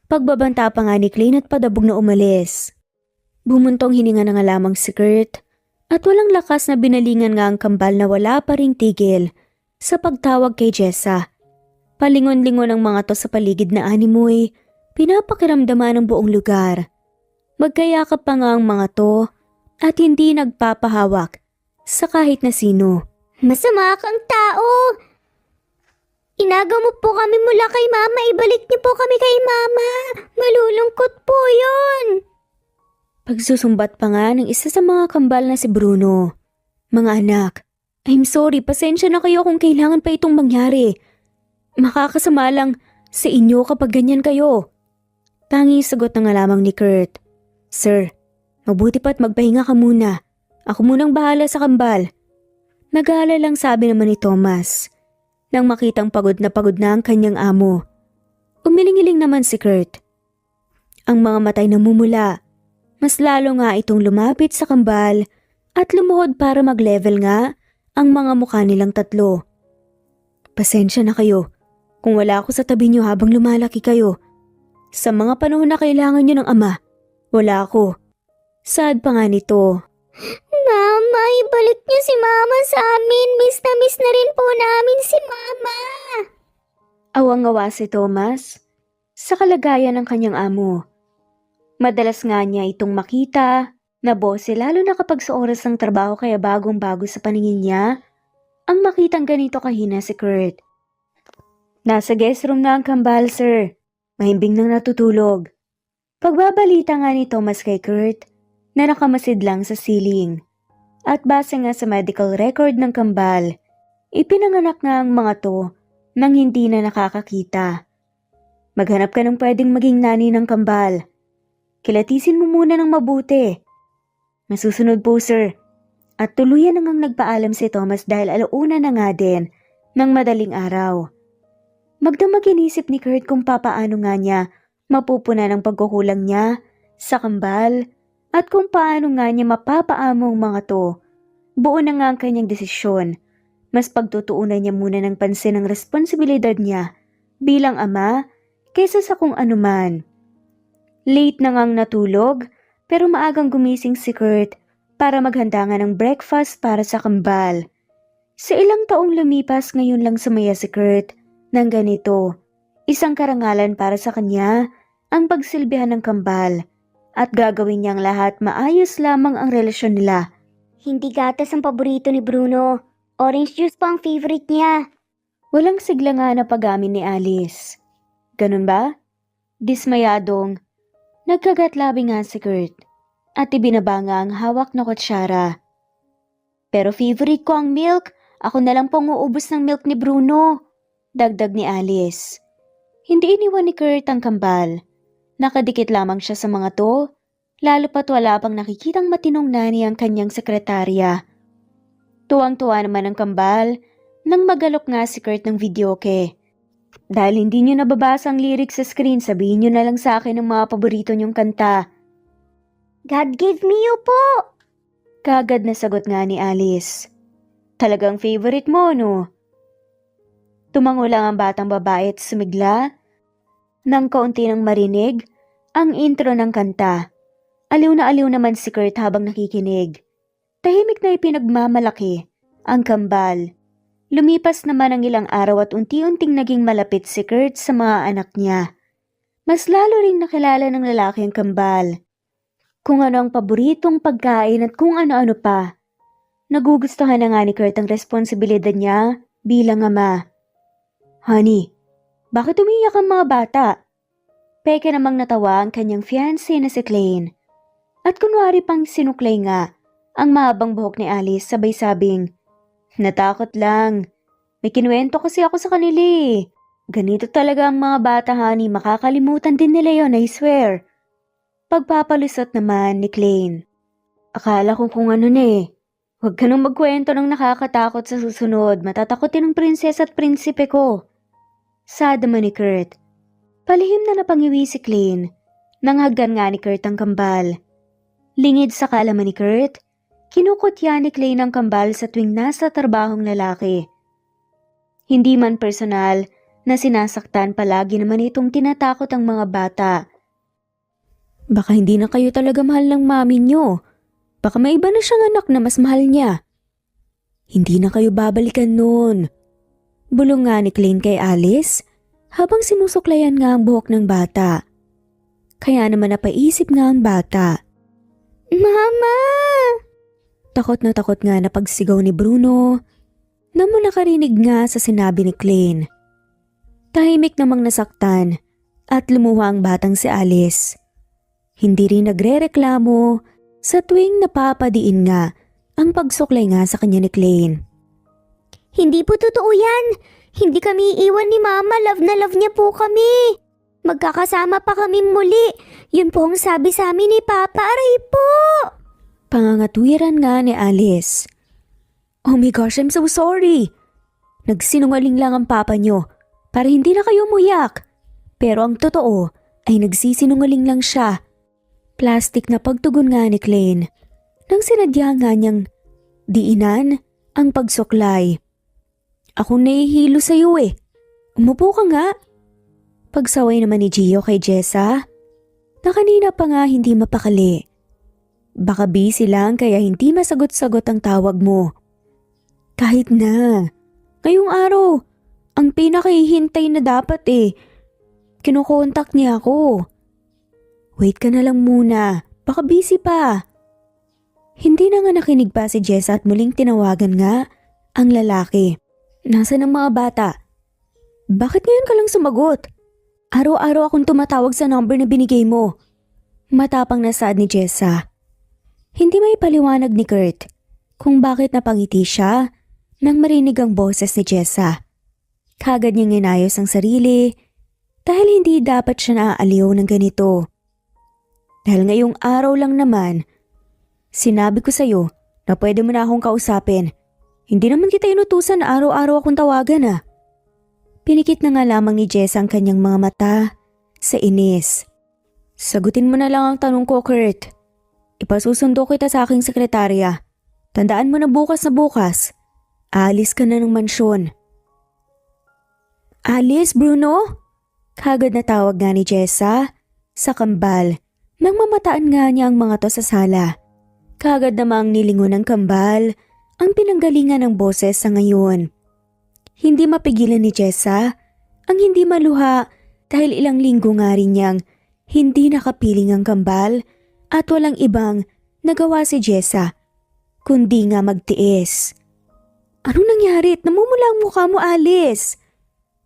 Pagbabanta pa nga ni Klein at padabog na umalis. Bumuntong hininga na nga lamang si Kurt at walang lakas na binalingan nga ang kambal na wala pa ring tigil sa pagtawag kay Jessa. Palingon-lingon ang mga to sa paligid na animoy, pinapakiramdaman ng buong lugar. Magkayakap pa nga ang mga to at hindi nagpapahawak sa kahit na sino. Masama kang tao! Inaga mo po kami mula kay Mama, ibalik niyo po kami kay Mama. Malulungkot po yun. Pagsusumbat pa nga ng isa sa mga kambal na si Bruno. Mga anak, I'm sorry, pasensya na kayo kung kailangan pa itong mangyari. Makakasama lang sa inyo kapag ganyan kayo. Tanging sagot na nga lamang ni Kurt. Sir, mabuti pa't magpahinga ka muna. Ako munang bahala sa kambal. Nag-aalala lang sabi naman ni Thomas. Nang makitang pagod na ang kanyang amo. Umiling-iling naman si Kurt. Ang mga matay namumula. Mas lalo nga itong lumapit sa kambal at lumuhod para mag-level nga ang mga mukha nilang tatlo. Pasensya na kayo kung wala ako sa tabi niyo habang lumalaki kayo. Sa mga panahon na kailangan niyo ng ama, wala ako. Sad pa nga nito. Mama, ibalik niyo si Mama sa amin. Miss na rin po namin si Mama. Awang-awa si Thomas sa kalagayan ng kanyang amo. Madalas nga niya itong makita na bose lalo na kapag sa oras ng trabaho kaya bagong-bago sa paningin niya ang makitang ganito kahina si Kurt. Nasa guest room na ang kambal, sir. Mahimbing nang natutulog. Pagbabalita nga ni Thomas kay Kurt na nakamasid lang sa ceiling. At base nga sa medical record ng kambal, ipinanganak nga ang mga to nang hindi na nakakakita. Maghanap ka ng pwedeng maging nani ng kambal. Kilatisin mo muna ng mabuti. Masusunod po, sir. At tuluyan na ngang nagpaalam si Thomas dahil alauna na nga din ng madaling araw. Magdamag inisip ni Kurt kung papaano nga niya mapupuna ng pagkukulang niya sa kambal at kung paano nga niya mapapaamo ang mga to. Buo na nga ang kanyang desisyon. Mas pagtutuunan niya muna ng pansin ang responsibilidad niya bilang ama kaysa sa kung anuman. Late na ngang natulog pero maagang gumising si Kurt para maghanda nga ng breakfast para sa kambal. Sa ilang taong lumipas ngayon lang sumaya si Kurt ng ganito. Isang karangalan para sa kanya ang pagsilbihan ng kambal at gagawin niyang lahat maayos lamang ang relasyon nila. Hindi gatas ang paborito ni Bruno. Orange juice pa ang favorite niya. Walang sigla nga na pag-amin ni Alice. Ganun ba? Dismayadong, nagkagatlabi nga si Kurt at ibinaba nga ang hawak na kutsara. Pero favorite ko ang milk. Ako na lang pong uubos ng milk ni Bruno. Dagdag ni Alice. Hindi iniwan ni Kurt ang kambal. Nakadikit lamang siya sa mga to, lalo pat wala pang nakikitang matinong nani ang kanyang sekretarya. Tuwang-tuwa naman ang kambal nang magalok nga si Kurt ng videoke. Dahil hindi niyo nababasa ang lyrics sa screen, sabihin niyo na lang sa akin ang mga paborito niyong kanta. God give me you po. Kagad na sagot nga ni Alice. Talagang favorite mo, no? Tumango lang ang batang babae at sumigla nang kaunti nang marinig ang intro ng kanta. Aliw naman si Kurt habang nakikinig. Tahimik na ipinagmamalaki ang kambal. Lumipas naman ang ilang araw at unti-unting naging malapit si Kurt sa mga anak niya. Mas lalo ring nakilala ng lalaki ang kambal. Kung ano ang paboritong pagkain at kung ano-ano pa. Nagugustuhan na nga ni Kurt ang responsibilidad niya bilang ama. Honey, bakit umiyak ang mga bata? Peke namang natawa ang kanyang fiancé na si Klein. At kunwari pang sinuklay nga ang mahabang buhok ni Alice sabay sabing, natakot lang. May kinuwento kasi ako sa kanila eh. Ganito talaga ang mga bata, honey. Makakalimutan din nila yon, I swear. Pagpapalusot naman ni Klein. Akala ko kung ano na eh. Huwag ka nang magkwento ng nakakatakot sa susunod. Matatakotin ng prinsesa at prinsipe ko. Sad naman ni Kurt. Palihim na napangiwi si Klein. Nang hagdan nga ni Kurt ang kambal. Lingid sa kaalaman ni Kurt, kinukutya ni Klein ang kambal sa tuwing nasa trabahong lalaki. Hindi man personal na sinasaktan, palagi naman itong tinatakot ang mga bata. Baka hindi na kayo talaga mahal ng mami niyo. Baka may iba na siyang anak na mas mahal niya. Hindi na kayo babalikan noon. Bulong nga ni Klein kay Alice habang sinusuklayan nga ang buhok ng bata. Kaya naman napaisip nga ang bata. Mama! Takot nga na pagsigaw ni Bruno na mo nakarinig nga sa sinabi ni Klein. Tahimik namang nasaktan at lumuha ang batang si Alice. Hindi rin nagrereklamo sa tuwing napapadiin nga ang pagsuklay nga sa kanya ni Klein. Hindi po totoo yan. Hindi kami iiwan ni Mama. Love na love niya po kami. Magkakasama pa kami muli. Yun po ang sabi sa amin ni Papa. Aray po! Pangangatwiran nga ni Alice. Oh my gosh, I'm so sorry. Nagsinungaling lang ang papa niyo para hindi na kayo umuyak. Pero ang totoo ay nagsisinungaling lang siya. Plastic na pagtugon nga ni Klein nang sinadya nga niyang diinan ang pagsuklay. Ako nahihilo sa'yo eh. Umupo ka nga. Pagsaway naman ni Gio kay Jessa na kanina pa nga hindi mapakali. Baka busy lang kaya hindi masagot-sagot ang tawag mo. Kahit na. Ngayong araw, ang pinakahihintay na dapat eh. Kinokontak niya ako. Wait ka na lang muna. Baka busy pa. Hindi na nga nakinig pa si Jessa at muling tinawagan nga ang lalaki. Nasaan ang mga bata? Bakit ngayon ka lang sumagot? Araw-araw akong tumatawag sa number na binigay mo. Matapang na saad ni Jessa. Hindi may paliwanag ni Kurt kung bakit napangiti siya nang marinig ang boses ni Jessa. Kagad niyang inayos ang sarili dahil hindi dapat siya naaaliw ng ganito. Dahil ngayong araw lang naman, sinabi ko sa'yo na pwede mo na akong kausapin. Hindi naman kita inutusan na araw-araw akong tawagan ah. Pinikit na nga lamang ni Jessa ang kanyang mga mata sa inis. Sagutin mo na lang ang tanong ko, Kurt. Ipasusundo kita sa aking sekretarya. Tandaan mo na bukas, aalis ka na ng mansyon. Alis, Bruno? Kagad na tawag nga ni Jessa sa kambal nang mamataan nga niya ang mga to sa sala. Kagad namang nilingon ng kambal ang pinanggalingan ng boses sa ngayon. Hindi mapigilan ni Jessa ang hindi maluha dahil ilang linggo nga rin niyang hindi nakapiling ang kambal at walang ibang nagawa si Jessa kundi nga magtiis. Anong nangyari? Namumula ang mukha mo, Alice?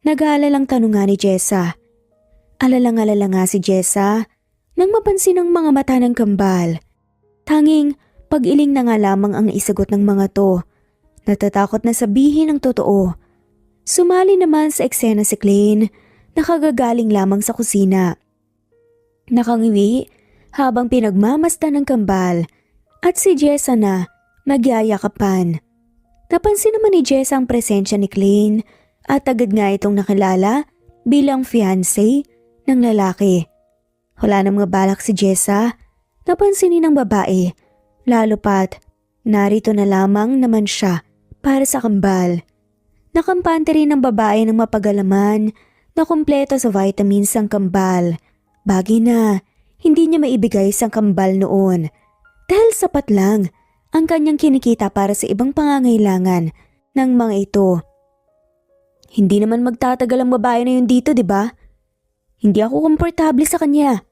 Nag-aalalang tanong nga ni Jessa. Alalang-alala nga si Jessa nang mapansin ang mga mata ng kambal. Tanging pag-iling na nga lamang ang naisagot ng mga to. Natatakot na sabihin ang totoo. Sumali naman sa eksena si Klein na kagagaling lamang sa kusina. Nakangiwi habang pinagmamasdan ng kambal at si Jessa na magyayakapan. Napansin naman ni Jessa ang presensya ni Klein at agad nga itong nakilala bilang fiancé ng lalaki. Wala na mga balak si Jessa na pansinin ng babae, lalo pat narito na lamang naman siya para sa kambal. Nakampante rin ng babae ng mapagalaman na kumpleto sa vitamins ang kambal. Bagay na hindi niya maibigay sa kambal noon dahil sapat lang ang kanyang kinikita para sa ibang pangangailangan ng mga ito. Hindi naman magtatagal ang babae na yun dito, di ba? Hindi ako komportable sa kanya.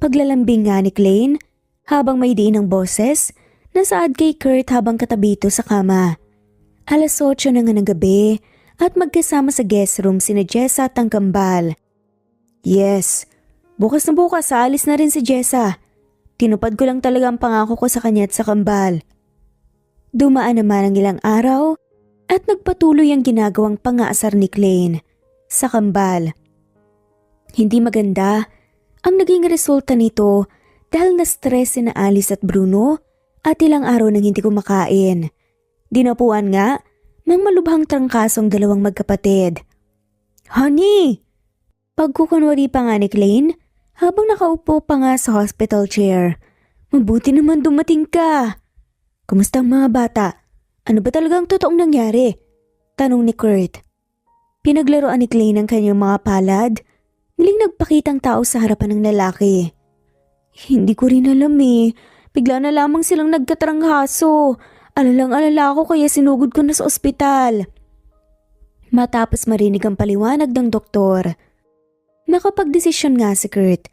Paglalambing nga ni Klein habang may diin ng boses na saad kay Kurt habang katabi ito sa kama. 8:00 na nga ng gabi at magkasama sa guest room sina Jessa at ang kambal. Yes, bukas na bukas aalis na rin si Jessa. Tinupad ko lang talaga ang pangako ko sa kanya at sa kambal. Dumaan naman ang ilang araw at nagpatuloy ang ginagawang pangaasar ni Klein sa kambal. Hindi maganda ang naging resulta nito dahil na-stress si na Alice at Bruno at ilang araw nang hindi kumakain. Dinapuan nga ng malubhang trangkasong dalawang magkapatid. Honey! Pagkukunwari pa nga ni Klein habang nakaupo pa nga sa hospital chair. Mabuti naman dumating ka. Kumusta ang mga bata? Ano ba talagang totoong nangyari? Tanong ni Kurt. Pinaglaruan ni Klein ang kanyang mga palad. Muling nagpakitang tao sa harapan ng lalaki. Hindi ko rin alam eh. Bigla na lamang silang nagkatranghaso. Alalang-alala ako kaya sinugod ko na sa ospital. Matapos marinig ang paliwanag ng doktor, nakapagdesisyon nga si Kurt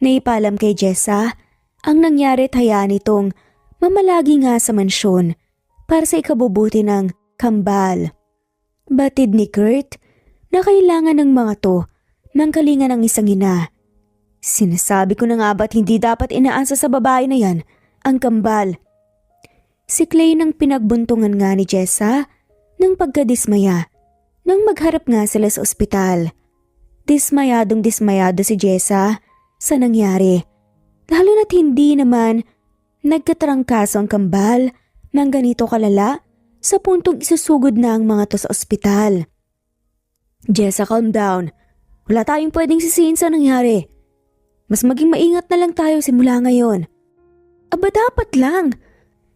na ipaalam kay Jessa ang nangyari at hayaan itong mamalagi nga sa mansyon para sa ikabubuti ng kambal. Batid ni Kurt na kailangan ng mga to ng kalinga ng isang ina. Sinasabi ko na nga ba't hindi dapat inaasa sa babae na yan ang kambal. Si Klein ang pinagbuntungan nga ni Jessa ng pagkadismaya nang magharap nga sila sa ospital. Dismayadong dismayado si Jessa sa nangyari. Lalo na't hindi naman nagkatrangkaso ang kambal ng ganito kalala sa puntong isusugod na ang mga to sa ospital. Jessa, calm down. Wala tayong pwedeng sisihin sa nangyari. Mas maging maingat na lang tayo simula ngayon. Aba dapat lang.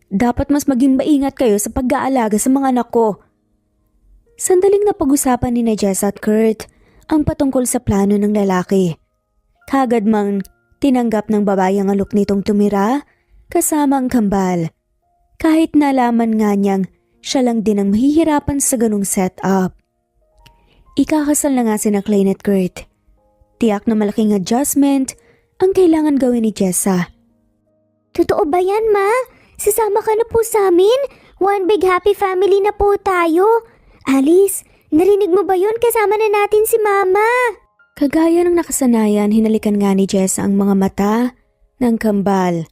Dapat mas maging maingat kayo sa pag-aalaga sa mga anak ko. Sandaling napag-usapan ni na Jess at Kurt ang patungkol sa plano ng lalaki. Kagad mang tinanggap ng babae ang alok nitong tumira kasama ang kambal. Kahit nalaman nga niyang siya lang din ang mahihirapan sa ganung setup. Ikakasal na nga sina Klein at Kurt. Tiyak na malaking adjustment ang kailangan gawin ni Jessa. Totoo ba yan, Ma? Sasama ka na po sa amin? One big happy family na po tayo. Alice, narinig mo ba yun? Kasama na natin si Mama. Kagaya ng nakasanayan, hinalikan nga ni Jessa ang mga mata ng kambal.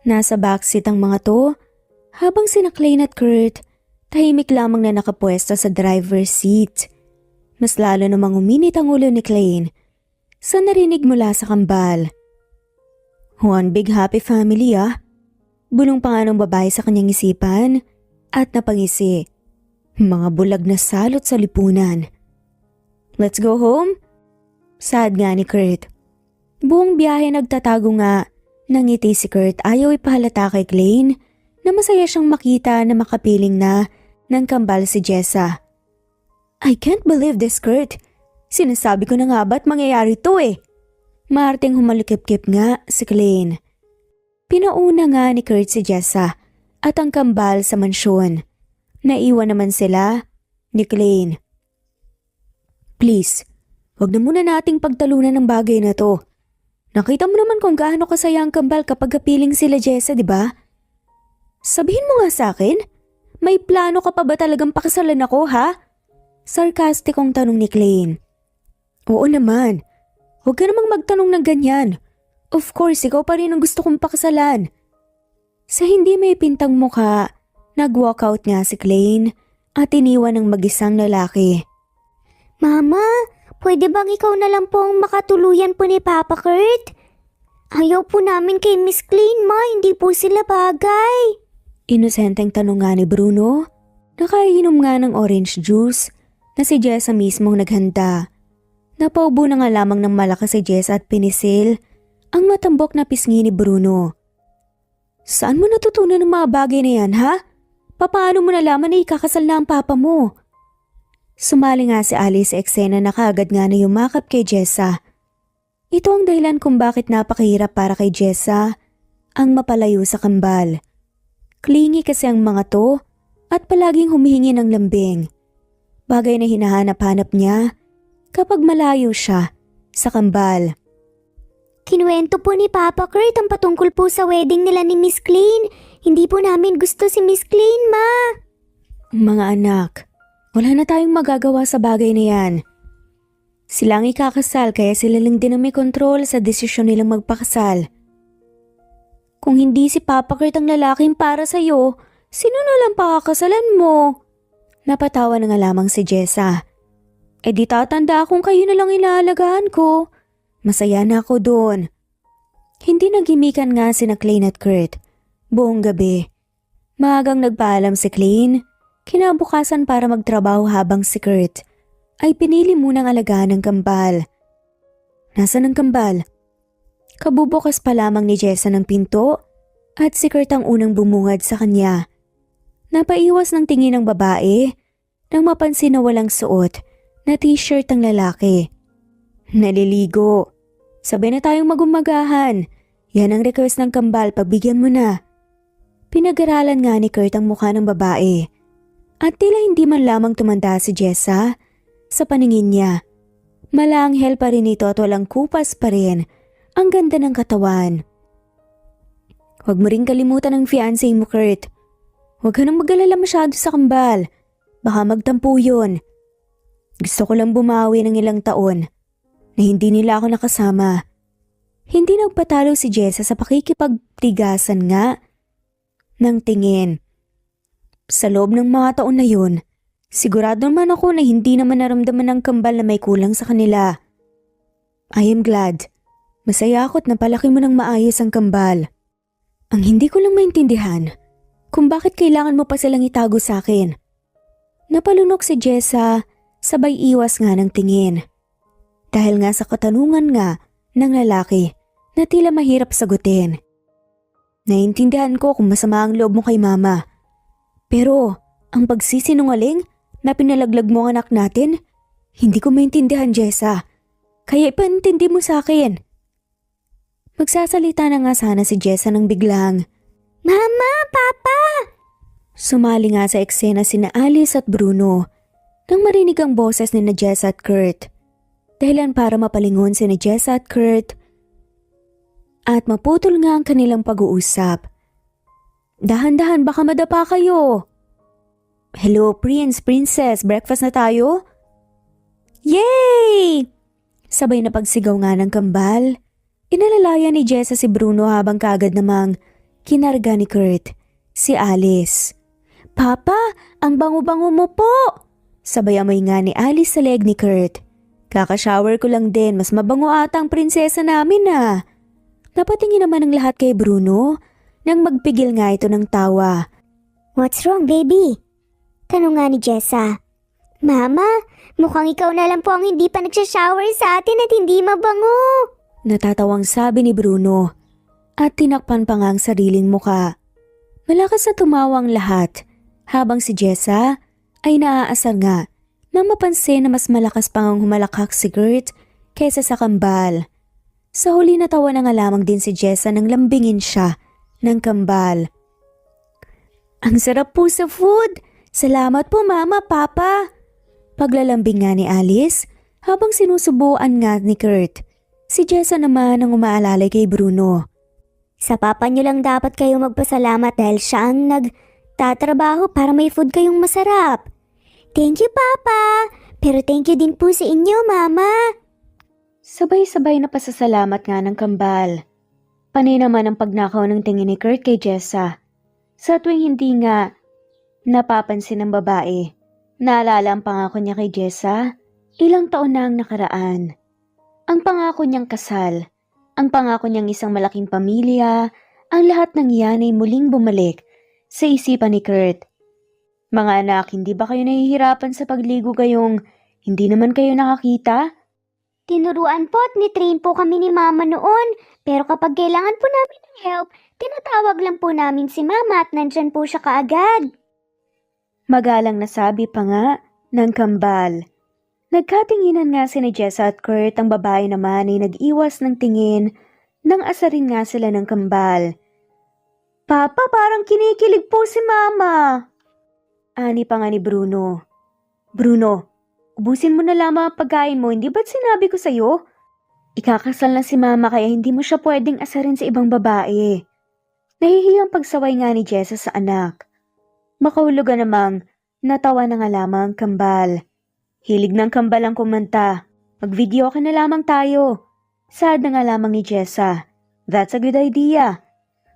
Nasa backseat ang mga to, habang sina Klein at Kurt, tahimik lamang na nakapwesto sa driver's seat. Mas lalo namang uminit ang ulo ni Klein sa narinig mula sa kambal. One big happy family Bulong pa nga ng babae sa kanyang isipan at napangisi. Mga bulag na salot sa lipunan. Let's go home? Sad nga ni Kurt. Buong biyahe nagtatago nga ng ngiti si Kurt, ayaw ipahalata kay Klein na masaya siyang makita na makapiling na ng kambal si Jessa. I can't believe this, Kurt. Sinasabi ko na nga ba't mangyayari to Maarting humalikip-kip nga si Klein. Pinauna nga ni Kurt si Jessa at ang kambal sa mansyon. Naiwan naman sila ni Klein. Please, wag na muna nating pagtalunan ng bagay na to. Nakita mo naman kung gaano kasaya ang kambal kapag kapiling sila Jessa, di ba? Sabihin mo nga sa akin, may plano ka pa ba talagang pakasalan ako, ha? Sarkastikong tanong ni Klein. Oo naman. Huwag ka namang magtanong ng ganyan. Of course, ikaw pa rin ang gusto kong pakasalan. Sa hindi may pintang mukha, nag-walkout nga si Klein at iniwan ng mag-isang lalaki. Mama, pwede bang ikaw na lang po ang makatuluyan po ni Papa Kurt? Ayaw po namin kay Miss Klein, Ma. Hindi po sila bagay. Inosenteng tanong nga ni Bruno. Nakainom nga ng orange juice na si Jessa mismong naghanda. Napaubo na nga lamang ng malakas si Jessa at pinisil ang matambok na pisngi ni Bruno. Saan mo natutunan ng mga bagay na yan, ha? Paano mo nalaman na ikakasal na ang papa mo? Sumali nga si Alice sa eksena na kaagad nga na yumakap kay Jessa. Ito ang dahilan kung bakit napakahirap para kay Jessa ang mapalayo sa kambal. Clingy kasi ang mga to at palaging humihingi ng lambing. Bagay na hinahanap-hanap niya kapag malayo siya sa kambal. Kinuwento po ni Papa Kurt ang patungkol po sa wedding nila ni Miss Klein. Hindi po namin gusto si Miss Klein, Ma. Mga anak, wala na tayong magagawa sa bagay na yan. Silang ikakasal kaya sila lang din ang may kontrol sa desisyon nilang magpakasal. Kung hindi si Papa Kurt ang lalaking para sa'yo, sino na lang pakakasalan mo? Napatawa na nga lamang si Jessa. Di tatanda kung kayo na lang ilaalagaan ko. Masaya na ako doon. Hindi nagimikan nga sina Klein at Kurt. Buong gabi. Maagang nagpaalam si Klein. Kinabukasan para magtrabaho habang si Kurt ay pinili munang alagaan ng kambal. Nasaan ang kambal? Kabubukas pa lamang ni Jessa ng pinto at si Kurt ang unang bumungad sa kanya. Napaiwas ng tingin ng babae nang mapansin na walang suot na t-shirt ang lalaki. Naliligo. Sabay na tayong magumagahan. Yan ang request ng kambal, pagbigyan mo na. Pinag-aralan nga ni Kurt ang mukha ng babae. At tila hindi man lamang tumanda si Jessa sa paningin niya. Malanghel pa rin ito at walang kupas pa rin. Ang ganda ng katawan. Huwag mo rin kalimutan ang fiancé mo, Kurt. Huwag ka nang mag-alala masyado sa kambal. Baka magtampo yun. Gusto ko lang bumawi ng ilang taon na hindi nila ako nakasama. Hindi nagpatalo si Jessa sa pakikipagtigasan nga ng tingin. Sa loob ng mga taon na yun, sigurado naman ako na hindi naman naramdaman ng kambal na may kulang sa kanila. I am glad. Masaya ako't napalaki mo ng maayos ang kambal. Ang hindi ko lang maintindihan kung bakit kailangan mo pa silang itago sa akin. Napalunok si Jessa, sabay iwas nga ng tingin. Dahil nga sa katanungan nga ng lalaki na tila mahirap sagutin. Naiintindihan ko kung masama ang loob mo kay mama. Pero ang pagsisinungaling na pinalaglag mo ang anak natin, hindi ko maintindihan, Jessa. Kaya ipaintindi mo sa akin. Magsasalita na nga sana si Jessa nang biglang, Mama! Papa! sumali nga sa eksena sina Alice at Bruno nang marinig ang boses ni Jessa at Kurt. Dahilan para mapalingon si Jessa at Kurt at maputol nga ang kanilang pag-uusap. Dahan-dahan, baka madapa kayo. Hello, Prince, Princess, breakfast na tayo? Yay! Sabay na pagsigaw nga ng kambal. Inalalaya ni Jessa si Bruno habang kaagad namang kinarga ni Kurt si Alice. Papa, ang bango-bango mo po! Sabay amoy nga ni Alice sa leg ni Kurt. Kaka-shower ko lang din, mas mabango ata ang prinsesa namin ah. Napatingin naman ang lahat kay Bruno nang magpigil nga ito ng tawa. What's wrong, baby? Tanong nga ni Jessa. Mama, mukhang ikaw na lang po ang hindi pa nagsha-shower sa atin at hindi mabango. Natatawang sabi ni Bruno at tinakpan pa nga ang sariling muka. Malakas na tumawang lahat habang si Jessa ay naaasar nga nang mapansin na mas malakas pang humalakak si Kurt kaysa sa kambal. Sa huli natawa na nga lamang din si Jessa nang lambingin siya ng kambal. Ang sarap po sa food! Salamat po mama, papa! Paglalambing nga ni Alice habang sinusubuan nga ni Kurt. Si Jessa naman ang umaalalay kay Bruno. Sa papa niyo lang dapat kayo magpasalamat dahil siya ang nagtatrabaho para may food kayong masarap. Thank you, Papa! Pero thank you din po sa inyo, Mama! Sabay-sabay na pasasalamat nga ng kambal. Panay naman ang pagnakaw ng tingin ni Kurt kay Jessa. Sa tuwing hindi nga napapansin ng babae, naalala ang pangako niya kay Jessa, ilang taon na ang nakaraan. Ang pangako niyang kasal, ang pangako niyang isang malaking pamilya, ang lahat ng iyan ay muling bumalik sa isipan ni Kurt. Mga anak, hindi ba kayo nahihirapan sa pagligo gayong hindi naman kayo nakakita? Tinuruan po at nitrain po kami ni Mama noon. Pero kapag kailangan po namin ng help, tinatawag lang po namin si Mama at nandyan po siya kaagad. Magalang nasabi pa nga ng kambal. Nagkatinginan nga si Jessa at Kurt, ang babae naman ay nag-iwas ng tingin nang asarin nga sila ng kambal. Papa, parang kinikilig po si Mama. Ani pa nga ni Bruno. Bruno, ubusin mo na lamang ang pagkain mo, hindi ba't sinabi ko sa'yo? Ikakasal na si Mama kaya hindi mo siya pwedeng asarin sa ibang babae. Nahihiyang pagsaway nga ni Jessa sa anak. Makahulugan namang natawa na nga lamang ang kambal. Hilig ng kambal ang kumanta. Mag-video ka na lamang tayo. Sad na nga lamang ni Jessa. That's a good idea.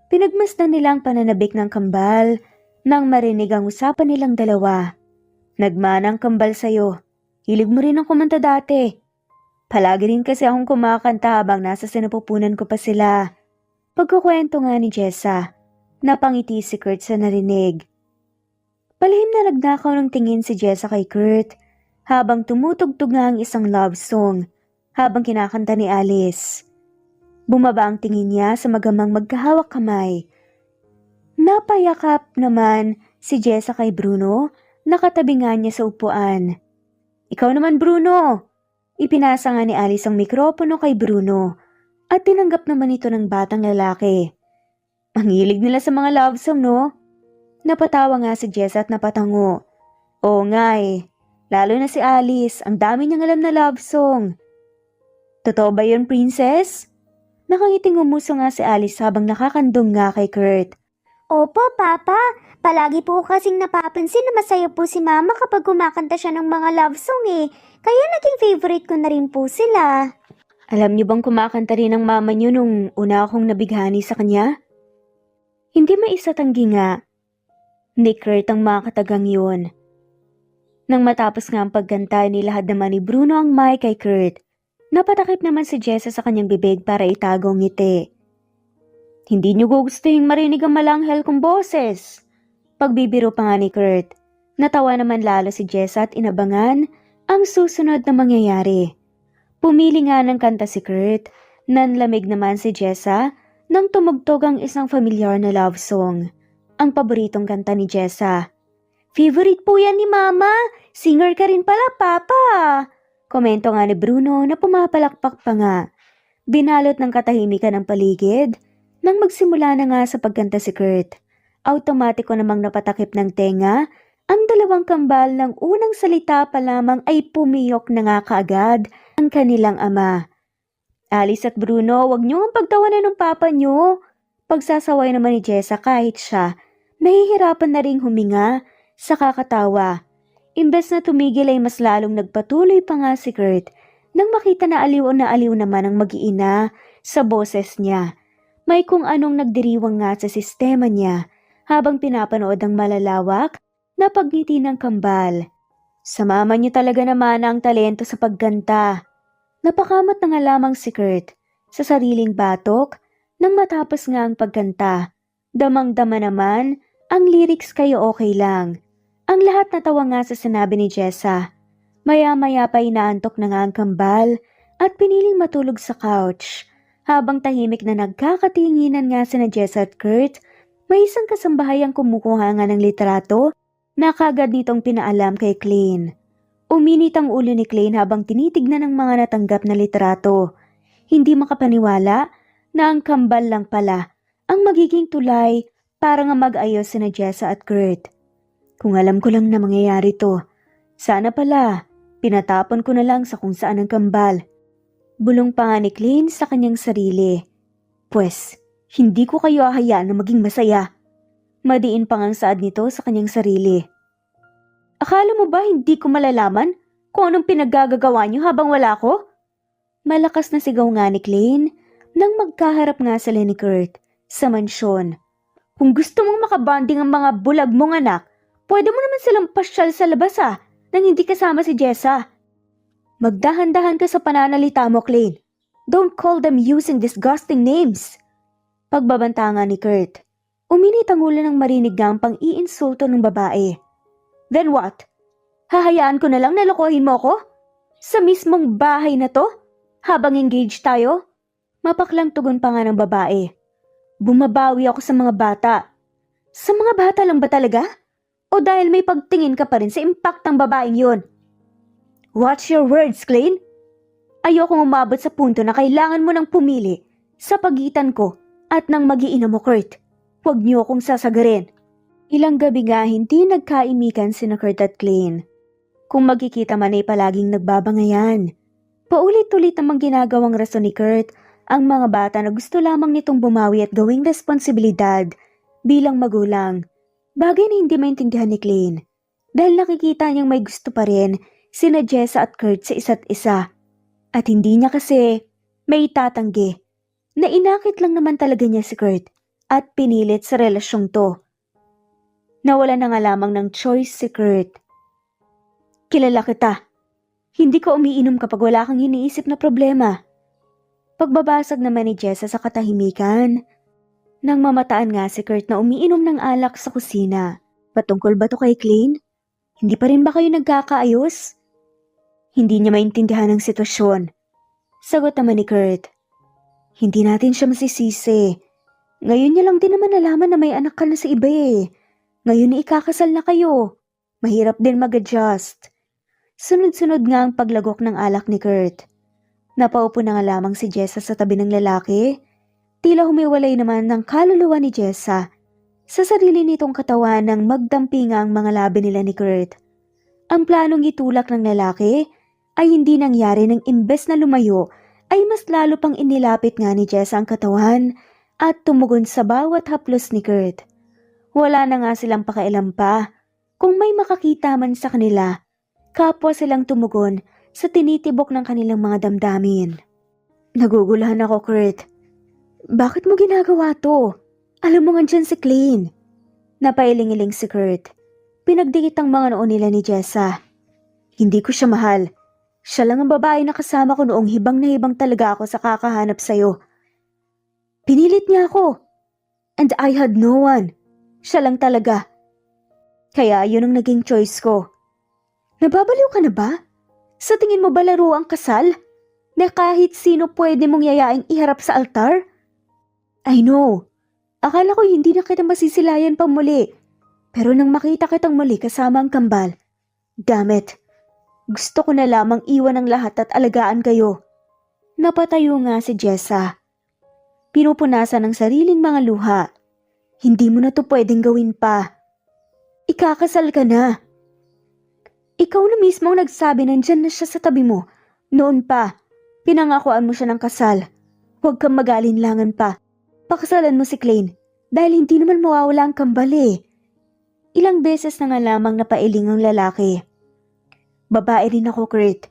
Pinagmasdan nila ang pananabik ng kambal nang marinig ang usapan nilang dalawa. Nagmana ang kambal sa'yo. Hilig mo rin ang kumanta dati. Palagi rin kasi akong kumakanta habang nasa sinapupunan ko pa sila. Pagkukwento nga ni Jessa, napangiti si Kurt sa narinig. Palihim na nagnakaw ng tingin si Jessa kay Kurt habang tumutugtog nga ang isang love song habang kinakanta ni Alice. Bumaba ang tingin niya sa magamang magkahawak kamay. Napayakap naman si Jessa kay Bruno, nakatabi nga niya sa upuan. Ikaw naman Bruno! Ipinasa nga ni Alice ang mikropono kay Bruno at tinanggap naman ito ng batang lalaki. Ang hilig nila sa mga love song, no? Napatawa nga si Jessa at napatango. Oo nga eh, lalo na si Alice, ang dami niyang alam na love song. Totoo ba yun, Princess? Nakangiting umuso nga si Alice habang nakakandong nga kay Kurt. Opo, Papa. Palagi po kasing napapansin na masaya po si Mama kapag kumakanta siya ng mga love song eh. Kaya naging favorite ko na rin po sila. Alam niyo bang kumakanta rin ang mama niyo nung una akong nabighani sa kanya? Hindi maisatanggi nga ni Kurt ang mga katagang yun. Nang matapos nga ang pagkanta, nilahad naman ni Bruno ang mic kay Kurt. Napatakip naman si Jessa sa kanyang bibig para itago ang ngiti. Hindi niyo gugustuhin marinig ang malanghel kong boses. Pagbibiro pa nga ni Kurt. Natawa naman lalo si Jessa at inabangan ang susunod na mangyayari. Pumili nga ng kanta si Kurt Nanlamig naman si Jessa nang tumugtog ang isang familiar na love song. Ang paboritong kanta ni Jessa. "Favorite po yan ni Mama! Singer ka rin pala, Papa!" Komento nga ni Bruno na pumapalakpak pa nga. Binalot ng katahimikan ang paligid nang magsimula na nga sa pagkanta si Kurt. Automatiko namang napatakip ng tenga ang dalawang kambal ng unang salita pa lamang ay pumiyok na nga kaagad ang kanilang ama. "Alice at Bruno, wag niyo ang pagtawanan ng papa niyo." Pagsasaway naman ni Jessa kahit siya, nahihirapan na ring huminga sa kakatawa. Imbes na tumigil ay mas lalong nagpatuloy pa nga si Kurt nang makita na aliw naman ang mag-iina sa boses niya. May kung anong nagdiriwang nga sa sistema niya habang pinapanood ang malalawak na pagngiti ng kambal. Sa mama niyo talaga naman ang talento sa pagkanta. Napakamot na nga lamang si Kurt sa sariling batok nang matapos nga ang pagkanta. Damang-dama naman ang lyrics kayo okay lang. Ang lahat natawa nga sa sinabi ni Jessa. Maya-maya pa inaantok na nga ang kambal at piniling matulog sa couch. Habang tahimik na nagkakatinginan nga sina Jessa at Kurt, may isang kasambahayang kumukuha nga ng litrato na kagad nitong pinaalam kay Klein. Uminit ang ulo ni Klein habang tinitignan ng mga natanggap na litrato. Hindi makapaniwala na ang kambal lang pala ang magiging tulay para nga mag-ayos sina Jessa at Kurt. Kung alam ko lang na mangyayari to, sana pala pinatapon ko na lang sa kung saan ang kambal. Bulong pa nga ni Klein sa kanyang sarili. Pwes, hindi ko kayo ahayaan na maging masaya. Madiin pa ngang saad nito sa kanyang sarili. Akala mo ba hindi ko malalaman kung anong pinaggagawa niyo habang wala ko? Malakas na sigaw nga ni Klein nang magkaharap nga sila ni Kurt sa mansyon. Kung gusto mong makabanding ang mga bulag mong anak, pwede mo naman silang pasyal sa labas nang hindi kasama si Jessa. Magdahan-dahan ka sa pananalita mo, Klein. Don't call them using disgusting names. Pagbabanta nga ni Kurt. Uminit ang ulo ng marinig nga ang pang-iinsulto ng babae. Then what? Hahayaan ko na lang na lokohin mo ko? Sa mismong bahay na to? Habang engaged tayo? Mapaklang tugon pa nga ng babae. Bumabawi ako sa mga bata. Sa mga bata lang ba talaga? O dahil may pagtingin ka pa rin sa impact ng babaeng yun? Watch your words, Klein. Ayokong umabot sa punto na kailangan mo nang pumili sa pagitan ko at ng mag-iina mo, Kurt. Huwag niyo akong sasagarin. Ilang gabi nga hindi nagkaimikan sina Kurt at Klein. Kung magkikita man ay palaging nagbabangayan. Paulit-ulit namang ginagawang rason ni Kurt ang mga bata na gusto lamang nitong bumawi at gawing responsibilidad bilang magulang. Bagay na hindi maintindihan ni Klein dahil nakikita niyang may gusto pa rin sina Jessa at Kurt sa isa't isa. At hindi niya kasi may itatanggi na inakit lang naman talaga niya si Kurt at pinilit sa relasyong to. Nawala na nga lamang ng choice si Kurt. Kilala kita. Hindi ka umiinom kapag wala kang iniisip na problema. Pagbabasag naman ni Jessa sa katahimikan, nang mamataan nga si Kurt na umiinom ng alak sa kusina. Patungkol ba to kay Klein? Hindi pa rin ba kayo nagkakaayos? Hindi niya maintindihan ang sitwasyon. Sagot naman ni Kurt. Hindi natin siya masisisi. Ngayon niya lang din naman nalaman na may anak ka na sa iba eh. Ngayon ikakasal na kayo. Mahirap din mag-adjust. Sunod-sunod nga ang paglagok ng alak ni Kurt. Napaupo na nga lamang si Jessa sa tabi ng lalaki. Tila humiwalay naman ng kaluluwa ni Jessa sa sarili nitong katawan nang magdampinga ang mga labi nila ni Kurt. Ang planong itulak ng lalaki ay hindi nangyari nang imbes na lumayo ay mas lalo pang inilapit nga ni Jessa ang katawan at tumugon sa bawat haplos ni Kurt. Wala na nga silang pakialam pa kung may makakita man sa kanila. Kapwa silang tumugon sa tinitibok ng kanilang mga damdamin. Nagugulahan ako, Kurt. Bakit mo ginagawa to? Alam mo nga dyan si Klein. Napailing-iling si Kurt. Pinagdikit ang mga noo nila ni Jessa. Hindi ko siya mahal. Siya lang ang babae na kasama ko noong hibang na hibang talaga ako sa kakahanap sa'yo. Pinilit niya ako. And I had no one. Siya lang talaga. Kaya yun ang naging choice ko. Nababaliw ka na ba? Sa tingin mo ba laro ang kasal? na kahit sino pwede mong yayaing iharap sa altar? I know. Akala ko hindi na kita masisilayan pa muli. Pero nang makita kitang muli kasama ang kambal, damn it. Gusto ko na lamang iwan ang lahat at alagaan kayo. Napatayo nga si Jessa. Pinupunasan ang sariling mga luha. Hindi mo na to pwedeng gawin pa. Ikakasal ka na. Ikaw na mismo ang nagsabi nandyan na siya sa tabi mo. Noon pa, pinangakuan mo siya ng kasal. Huwag kang mag-alinlangan pa. Pakasalan mo si Klein dahil hindi naman mawawala ang kambal eh. Ilang beses na nga lamang napailing ang lalaki. Babae rin ako, Kurt.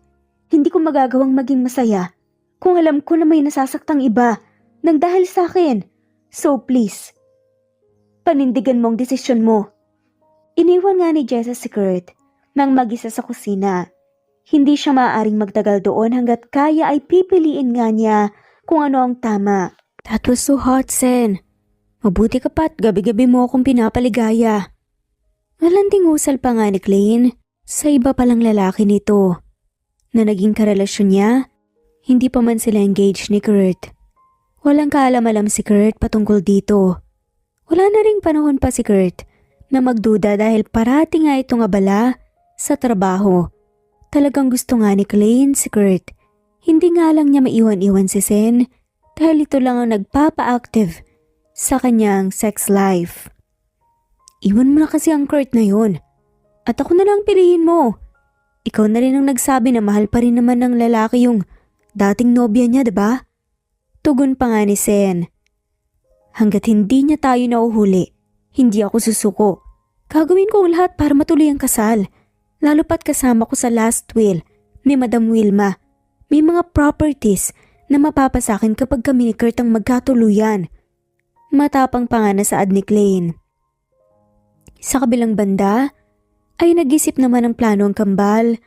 Hindi ko magagawang maging masaya kung alam ko na may nasasaktang iba nang dahil sa akin. So please, panindigan mo ang desisyon mo. Iniwan nga ni Jessa si Kurt nang mag-isa sa kusina. Hindi siya maaaring magtagal doon hanggat kaya ay pipiliin nga niya kung ano ang tama. That was so hot, Sen. Mabuti ka pa't gabi-gabi mo akong pinapaligaya. Malanding usal pa nga ni Klein sa iba palang lalaki nito. Na naging karelasyon niya, hindi pa man sila engaged ni Kurt. Walang kaalam-alam si Kurt patungkol dito. Wala na ring panahon pa si Kurt na magduda dahil parati nga itong abala sa trabaho. Talagang gusto nga ni Klein si Kurt. Hindi nga lang niya maiwan-iwan si Sen dahil ito lang ang nagpapa-active sa kanyang sex life. Iwan mo na kasi ang Kurt na yun. At ako na lang piliin mo. Ikaw na rin ang nagsabi na mahal pa rin naman ng lalaki yung dating nobya niya, diba? Tugon pa nga ni Sen. Hanggat hindi niya tayo nauhuli, hindi ako susuko. Gagawin ko ang lahat para matuloy ang kasal. Lalo pat kasama ko sa last will ni Madam Wilma. May mga properties na mapapasakin kapag kami ni Kurt ang magkatuluyan. Matapang pa nga na saad ni Klein. Sa kabilang banda, ay nag-isip naman ng plano ang kambal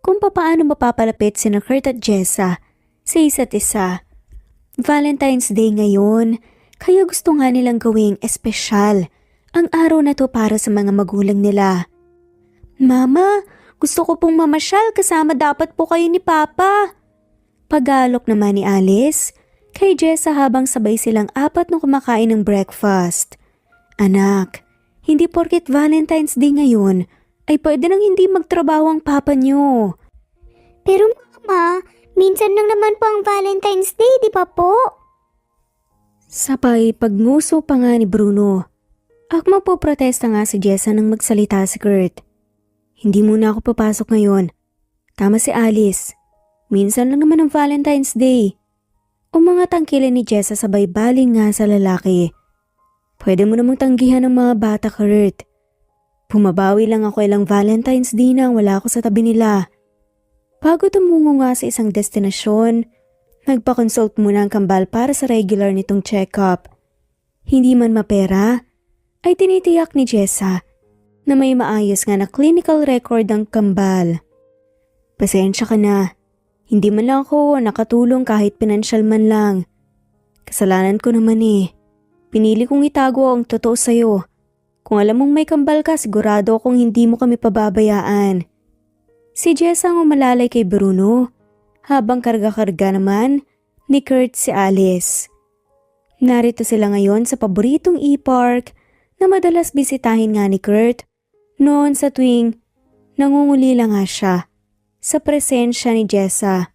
kung papaano mapapalapit sina Kurt at Jessa sa isa't isa. Valentine's Day ngayon, kaya gusto nga nilang gawing espesyal ang araw na to para sa mga magulang nila. Mama, gusto ko pong mamasyal kasama dapat po kayo ni Papa. Pag-aalok naman ni Alice kay Jessa habang sabay silang apat na kumakain ng breakfast. Anak, hindi porket Valentine's Day ngayon ay pwede nang hindi magtrabaho ang papa niyo. Pero Mama, minsan lang naman po ang Valentine's Day, di ba po? Sabay pagnguso pa nga ni Bruno. Akma po protesta nga si Jessa nang magsalita si Kurt. Hindi muna ako papasok ngayon. Tama si Alice. Minsan lang naman ang Valentine's Day. O mga tangkilan ni Jessa sabay baling nga sa lalaki. Pwede mo namang tanggihan ng mga bata, Kurt. Pumabawi lang ako ilang Valentine's Day nang wala ako sa tabi nila. Bago tumungo nga sa isang destinasyon, nagpa-consult muna ang kambal para sa regular nitong check-up. Hindi man mapera, ay tinitiyak ni Jessa na may maayos nga na clinical record ang kambal. Pasensya ka na, hindi man lang ako nakatulong kahit pinansyal man lang. Kasalanan ko naman eh. Pinili kong itago ang totoo sa'yo. Kung alam mong may kambal ka, sigurado akong hindi mo kami pababayaan. Si Jessa ang umalalay kay Bruno, habang karga-karga naman ni Kurt si Alice. Narito sila ngayon sa paboritong e-park na madalas bisitahin nga ni Kurt noon sa tuwing nangungulila nga siya sa presensya ni Jessa.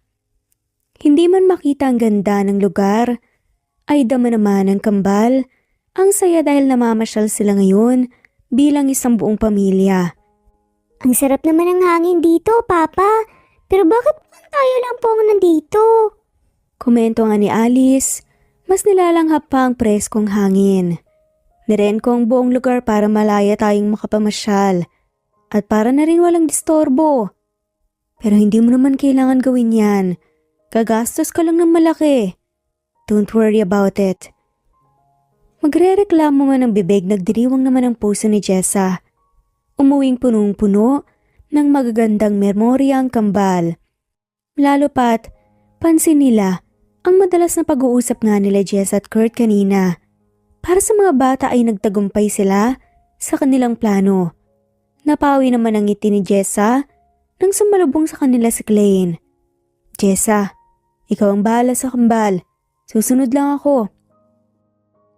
Hindi man makita ang ganda ng lugar, ay dama naman ng kambal ang saya dahil namamasyal sila ngayon bilang isang buong pamilya. Ang sarap naman ng hangin dito, Papa. Pero bakit tayo lang po nandito? Komento nga ni Alice, mas nilalanghap pa ang preskong hangin. Niren ko ang buong lugar para malaya tayong makapamasyal at para na rin walang distorbo. Pero hindi mo naman kailangan gawin yan. Gagastos ka lang ng malaki. Don't worry about it. Magre-reklamo man ang bibig, nagdiriwang naman ang puso ni Jessa. Umuwing punong-puno ng magagandang memorya ang kambal. Lalo pat, pansin nila ang madalas na pag-uusap nga nila Jessa at Kurt kanina. Para sa mga bata ay nagtagumpay sila sa kanilang plano. Napawi naman ang ngiti ni Jessa nang sumalubong sa kanila si Klein. Jessa, Ikaw ang bahala sa kambal. Susunod lang ako.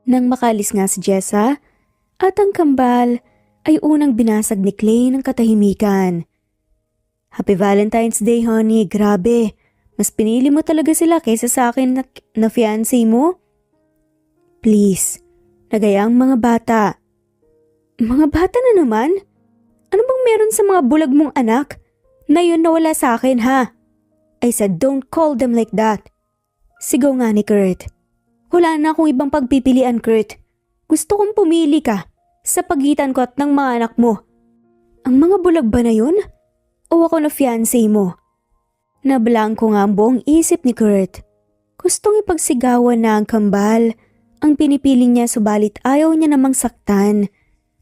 Nang makalis nga si Jessa at ang kambal ay unang binasag ni Clay ng katahimikan. Happy Valentine's Day, honey. Grabe. Mas pinili mo talaga sila kaysa sa akin na fiancé mo? Please. Nagaya ang mga bata. Mga bata na naman? Ano bang meron sa mga bulag mong anak? Na yun nawala sa akin, ha? I said don't call them like that. Sigaw nga ni Kurt. Wala na akong ibang pagpipilian, Kurt. Gusto kong pumili ka sa pagitan ko at ng mga anak mo. Ang mga bulag ba na yun? O ako na fiancé mo? Nablangko nga ang buong isip ni Kurt. Gustong ipagsigawan na ang kambal. Ang pinipili niya subalit ayaw niya namang saktan.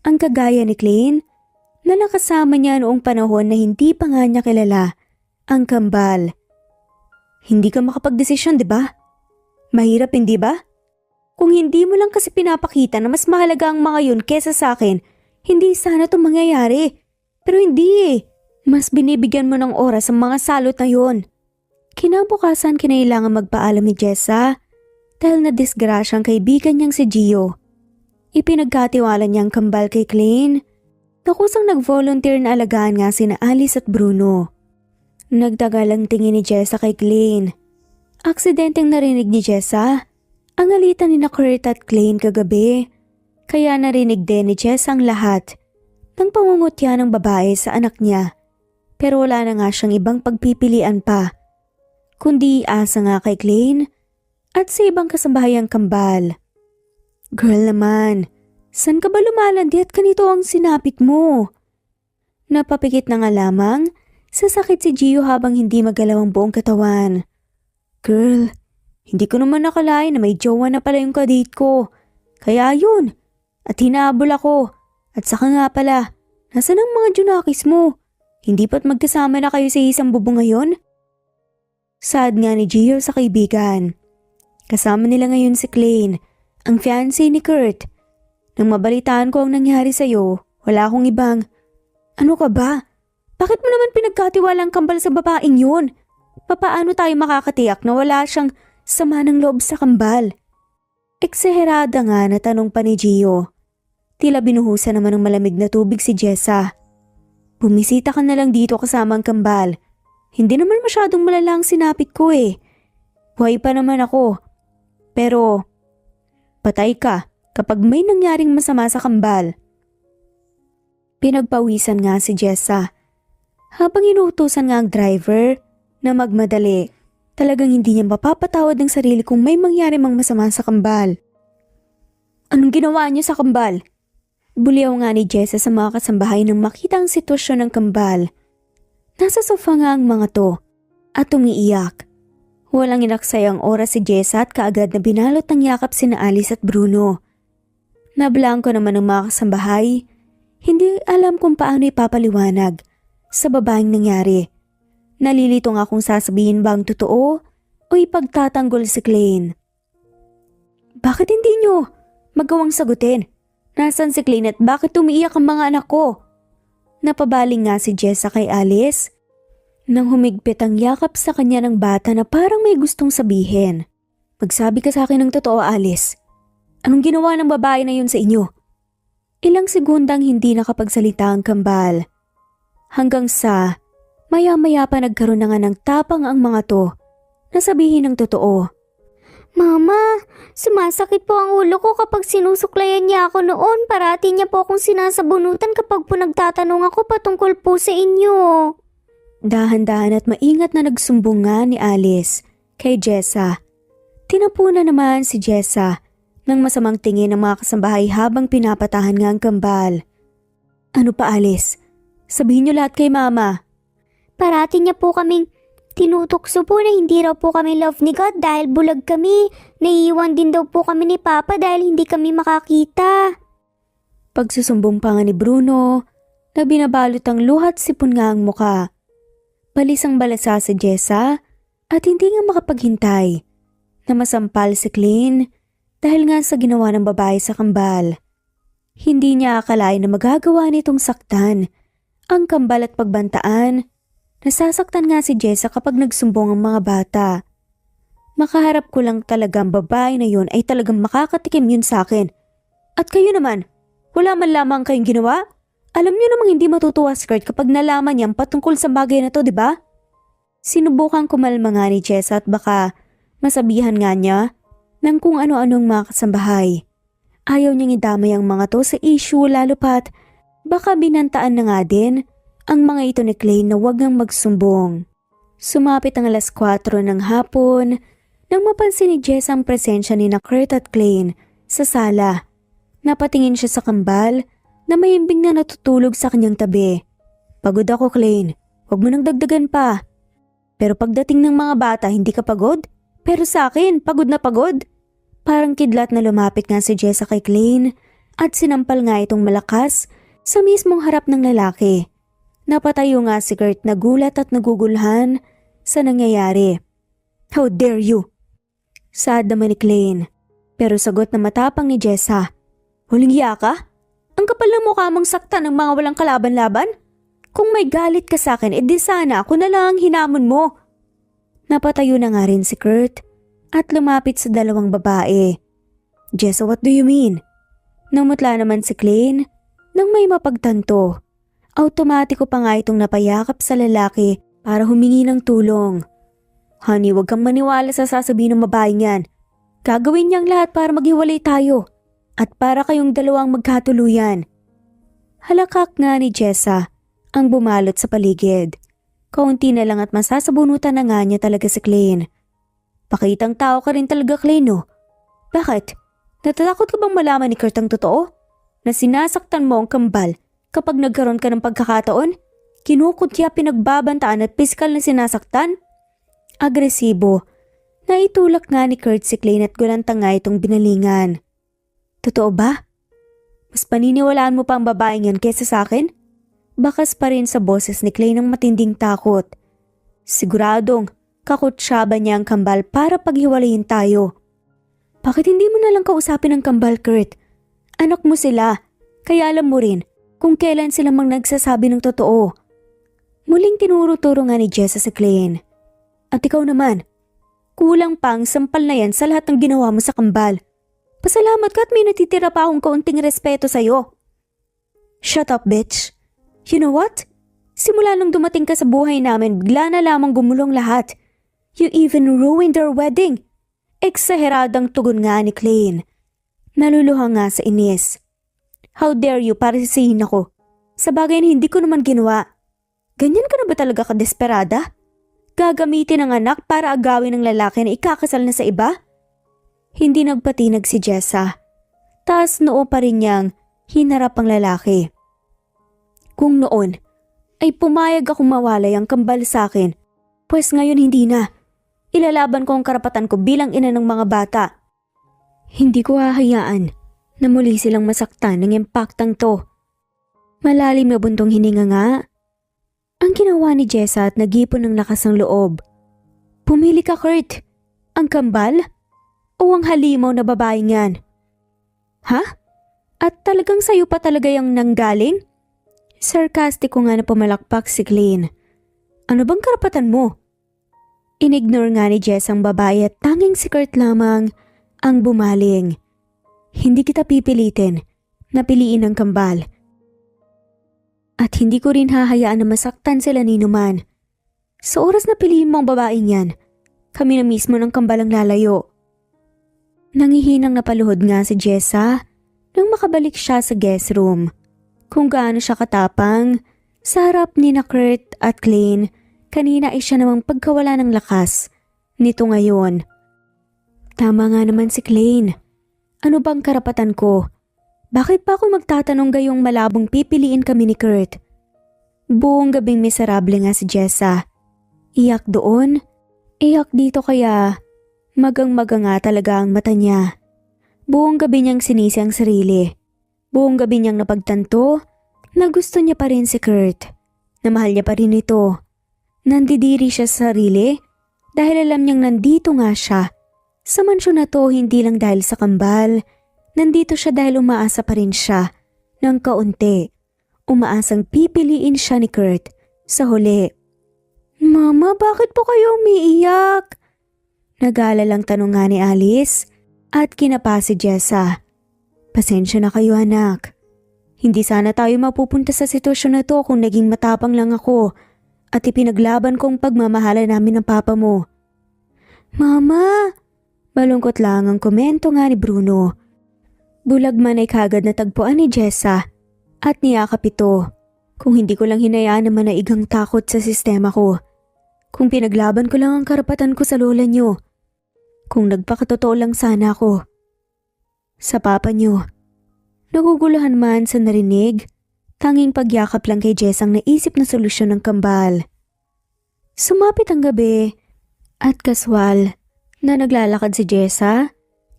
Ang kagaya ni Klein na nakasama niya noong panahon na hindi pa nga niya kilala ang kambal. Hindi ka makapagdesisyon, di ba? Mahirap, hindi ba? Kung hindi mo lang kasi pinapakita na mas mahalaga ang mga yun kesa sa akin, hindi sana itong mangyayari. Pero hindi eh. Mas binibigyan mo ng oras ang mga salot na yun. Kinabukasan kinailangan magpaalam ni Jessa dahil na disgrasya ang kaibigan niyang si Gio. Ipinagkatiwala niyang kambal kay Klein na kusang nag-volunteer na alagaan nga sina Alice at Bruno. Nagtagal ang tingin ni Jessa kay Klein. Aksidenteng narinig ni Jessa ang alitan ni Kurt at Klein kagabi. Kaya narinig din ni Jessa ang lahat ng pangungutya ng babae sa anak niya. Pero wala na nga siyang ibang pagpipilian pa, kundi asa nga kay Klein at sa ibang kasambahayang kambal. Girl naman, san ka ba lumalandi at kanito ang sinapit mo? Napapikit na nga lamang sa sakit si Gio habang hindi magalaw ang buong katawan. Girl, hindi ko naman nakalain na may jowa na pala yung kadate ko. Kaya yun, at hinabol ako. At saka nga pala, nasan ang mga junakis mo? Hindi pa't magkasama na kayo sa isang bubong ngayon? Sad nga ni Gio sa kaibigan. Kasama nila ngayon si Klein, ang fiancé ni Kurt. Nang mabalitaan ko ang nangyari sa'yo, wala akong ibang. Ano ka ba? Bakit mo naman pinagkatiwalang kambal sa babaeng yun? Papaano tayo makakatiyak na wala siyang sama ng loob sa kambal? Ekseherada nga na tanong pa ni Gio. Tila binuhusan naman ng malamig na tubig si Jessa. Bumisita ka na lang dito kasama ang kambal. Hindi naman masyadong malala ang sinapit ko eh. Buhay pa naman ako. Pero, patay ka kapag may nangyaring masama sa kambal. Pinagpawisan nga si Jessa. Habang inuutosan nga ang driver na magmadali, talagang hindi niya mapapatawad ng sarili kung may mangyari mang masama sa kambal. Anong ginawa niyo sa kambal? Buliyaw nga ni Jessa sa mga kasambahay nang makita ang sitwasyon ng kambal. Nasa sofa nga ang mga to at umiiyak. Walang inaksay ang oras si Jessa at kaagad na binalot ng yakap sina Alice at Bruno. Nablangko naman ng mga kasambahay. Hindi alam kung paano ipapaliwanag sa babaeng nangyari. Nalilito nga kung sasabihin ba ang totoo o ipagtatanggol si Klein. Bakit hindi nyo magawang sagutin? Nasaan si Klein at bakit umiiyak ang mga anak ko? Napabaling nga si Jessa kay Alice nang humigpit ang yakap sa kanya ng bata na parang may gustong sabihin. Magsabi ka sa akin ng totoo, Alice. Anong ginawa ng babae na yun sa inyo? Ilang segundang hindi nakapagsalita ang kambal. Hanggang sa maya-maya pa nagkaroon na nga ng tapang ang mga to na sabihin ng totoo. Mama, sumasakit po ang ulo ko kapag sinusuklayan niya ako noon. Parati niya po akong sinasabunutan kapag po nagtatanong ako patungkol po sa inyo. Dahan-dahan at maingat na nagsumbong nga ni Alice kay Jessa. Tinapunan naman si Jessa ng masamang tingin ng mga kasambahay habang pinapatahan nga ang kambal. Ano pa, Alice? Sabihin niyo lahat kay Mama. Parati niya po kaming tinutokso po na hindi raw po kami love ni God dahil bulag kami. Naiiwan din daw po kami ni Papa dahil hindi kami makakita. Pagsusumbong pa nga ni Bruno na binabalot ang luhat sipon nga ang muka. Balisang balasa si Jessa at hindi nga makapaghintay na masampal si Klein dahil nga sa ginawa ng babae sa kambal. Hindi niya akalain na magagawa nitong saktan ang kambal at pagbantaan. Nasasaktan nga si Jessa kapag nagsumbong ang mga bata. Makaharap ko lang talagang babae na yun ay talagang makakatikim yun sa akin. At kayo naman, wala man lamang kayong ginawa? Alam niyo namang hindi matutuwa si Kurt kapag nalaman niyang patungkol sa bagay na to, di ba? Sinubukan kumalma nga ni Jessa at baka masabihan nga niya ng kung ano-anong mga kasambahay. Ayaw niyang idamay ang mga to sa issue lalo pat baka binantaan na nga din ang mga ito ni Clay na wag ngang magsumbong. Sumapit ang alas 4 ng hapon nang mapansin ni Jess ang presensya ni na Kurt at Clay sa sala. Napatingin siya sa kambal na mahimbing na natutulog sa kanyang tabi. Pagod ako, Clay. Huwag mo nang dagdagan pa. Pero pagdating ng mga bata, hindi ka pagod? Pero sa akin, pagod na pagod. Parang kidlat na lumapit nga si Jessa kay Clay at sinampal nga itong malakas sa mismong harap ng lalaki. Napatayo nga si Kurt nagulat at nagugulhan sa nangyayari. How dare you? Saad naman ni Clay. Pero sagot na matapang ni Jessa. Huling hiya ka? Ang kapal ng mukha mong sakta ng mga walang kalaban-laban? Kung may galit ka sa akin, edi sana ako na lang ang hinamon mo. Napatayo na nga rin si Kurt at lumapit sa dalawang babae. Jessa, what do you mean? Namutla naman si Clay nang may mapagtanto. Automatiko pa nga itong napayakap sa lalaki para humingi ng tulong. Honey, huwag kang maniwala sa sasabihin ng babaeng yan. Gagawin niyang lahat para maghiwalay tayo at para kayong dalawang magkatuluyan. Halakak nga ni Jessa ang bumalot sa paligid. Kaunti na lang at masasabunutan na nga niya talaga si Clay. Pakitang tao ka rin talaga, Clay, no? Bakit? Natatakot ka bang malaman ni Kurt ang totoo? Na sinasaktan mo ang kambal kapag nagkaroon ka ng pagkakataon? Kinukutya, pinagbabantaan at pisikal na sinasaktan? Agresibo. Naitulak nga ni Kurt si Clay at gulanta nga itong binalingan. Totoo ba? Mas paniniwalaan mo pa ang babaeng yan kesa sa akin? Bakas pa rin sa boses ni Clay ng matinding takot. Siguradong kakutsaba niya ang kambal para paghiwalayin tayo. Bakit hindi mo na lang kausapin ang kambal, Kurt? Anak mo sila, kaya alam mo rin kung kailan sila mang nagsasabi ng totoo. Muling tinuro-turo nga ni Jessa si Clay. At ikaw naman, kulang pang sampal na yan sa lahat ng ginawa mo sa kambal. Pasalamat ka at may natitira pa akong kaunting respeto sa'yo. Shut up, bitch. You know what? Simula nung dumating ka sa buhay namin, bigla na lamang gumulong lahat. You even ruined our wedding. Eksaheradang tugon nga ni Clay. Naluluha nga sa inis. How dare you para sisihin ako? Sa bagay na hindi ko naman ginawa. Ganyan ka na ba talaga kadesperada? Gagamitin ang anak para agawin ng lalaki na ikakasal na sa iba? Hindi nagpatinag si Jessa. Taas noo pa rin niyang hinarap ang lalaki. Kung noon ay pumayag akong mawalay ang kambal sa akin, pues ngayon hindi na. Ilalaban ko ang karapatan ko bilang ina ng mga bata. Hindi ko hahayaan na muli silang masaktan ng impaktang to. Malalim na buntong hininga nga ang ginawa ni Jessa at nagipon ng lakas ng loob. Pumili ka, Kurt. Ang kambal o ang halimaw na babaeng yan? Ha? At talagang sayo pa talaga yung nanggaling? Sarkastiko nga na pumalakpak si Clay. Ano bang karapatan mo? Inignore nga ni Jess ang babae at tanging si Kurt lamang ang bumaling. Hindi kita pipilitin na piliin ang kambal. At hindi ko rin hahayaan na masaktan sila ni Numan. Sa oras na piliin mo ang babaeng yan, kami na mismo ng kambal ang lalayo. Nangihinang napaluhod nga si Jessa nang makabalik siya sa guest room. Kung gaano siya katapang, sa harap ni na Kurt at Clay, kanina ay siya namang pagkawala ng lakas. Nito ngayon. Tama nga naman si Clay. Ano bang karapatan ko? Bakit pa ako magtatanong gayong malabong pipiliin kami ni Kurt? Buong gabing miserable nga si Jessa. Iyak doon, iyak dito kaya magang-maga nga talaga ang mata niya. Buong gabi niyang sinisi ang sarili. Buong gabi niyang napagtanto na gusto niya pa rin si Kurt, na mahal niya pa rin ito. Nandidiri siya sa sarili dahil alam niyang nandito nga siya. Sa mansyon na to hindi lang dahil sa kambal, nandito siya dahil umaasa pa rin siya ng kaunti. Umaasang pipiliin siya ni Kurt sa huli. Mama, bakit po kayo umiiyak? Nag-aalalang tanong nga ni Alice at kinapa si Jessa. Pasensya na kayo anak. Hindi sana tayo mapupunta sa sitwasyon na to kung naging matapang lang ako at ipinaglaban kong pagmamahala namin ng papa mo. Mama! Malungkot lang ang komento nga ni Bruno. Bulag man ay kagad natagpuan ni Jessa at niyakap ito. Kung hindi ko lang hinayaan na manaigang takot sa sistema ko. Kung pinaglaban ko lang ang karapatan ko sa lola niyo. Kung nagpakatotoo lang sana ako. Sa papa niyo. Naguguluhan man sa narinig, tanging pagyakap lang kay Jess ang naisip na solusyon ng kambal. Sumapit ang gabi at kaswal na naglalakad si Jessa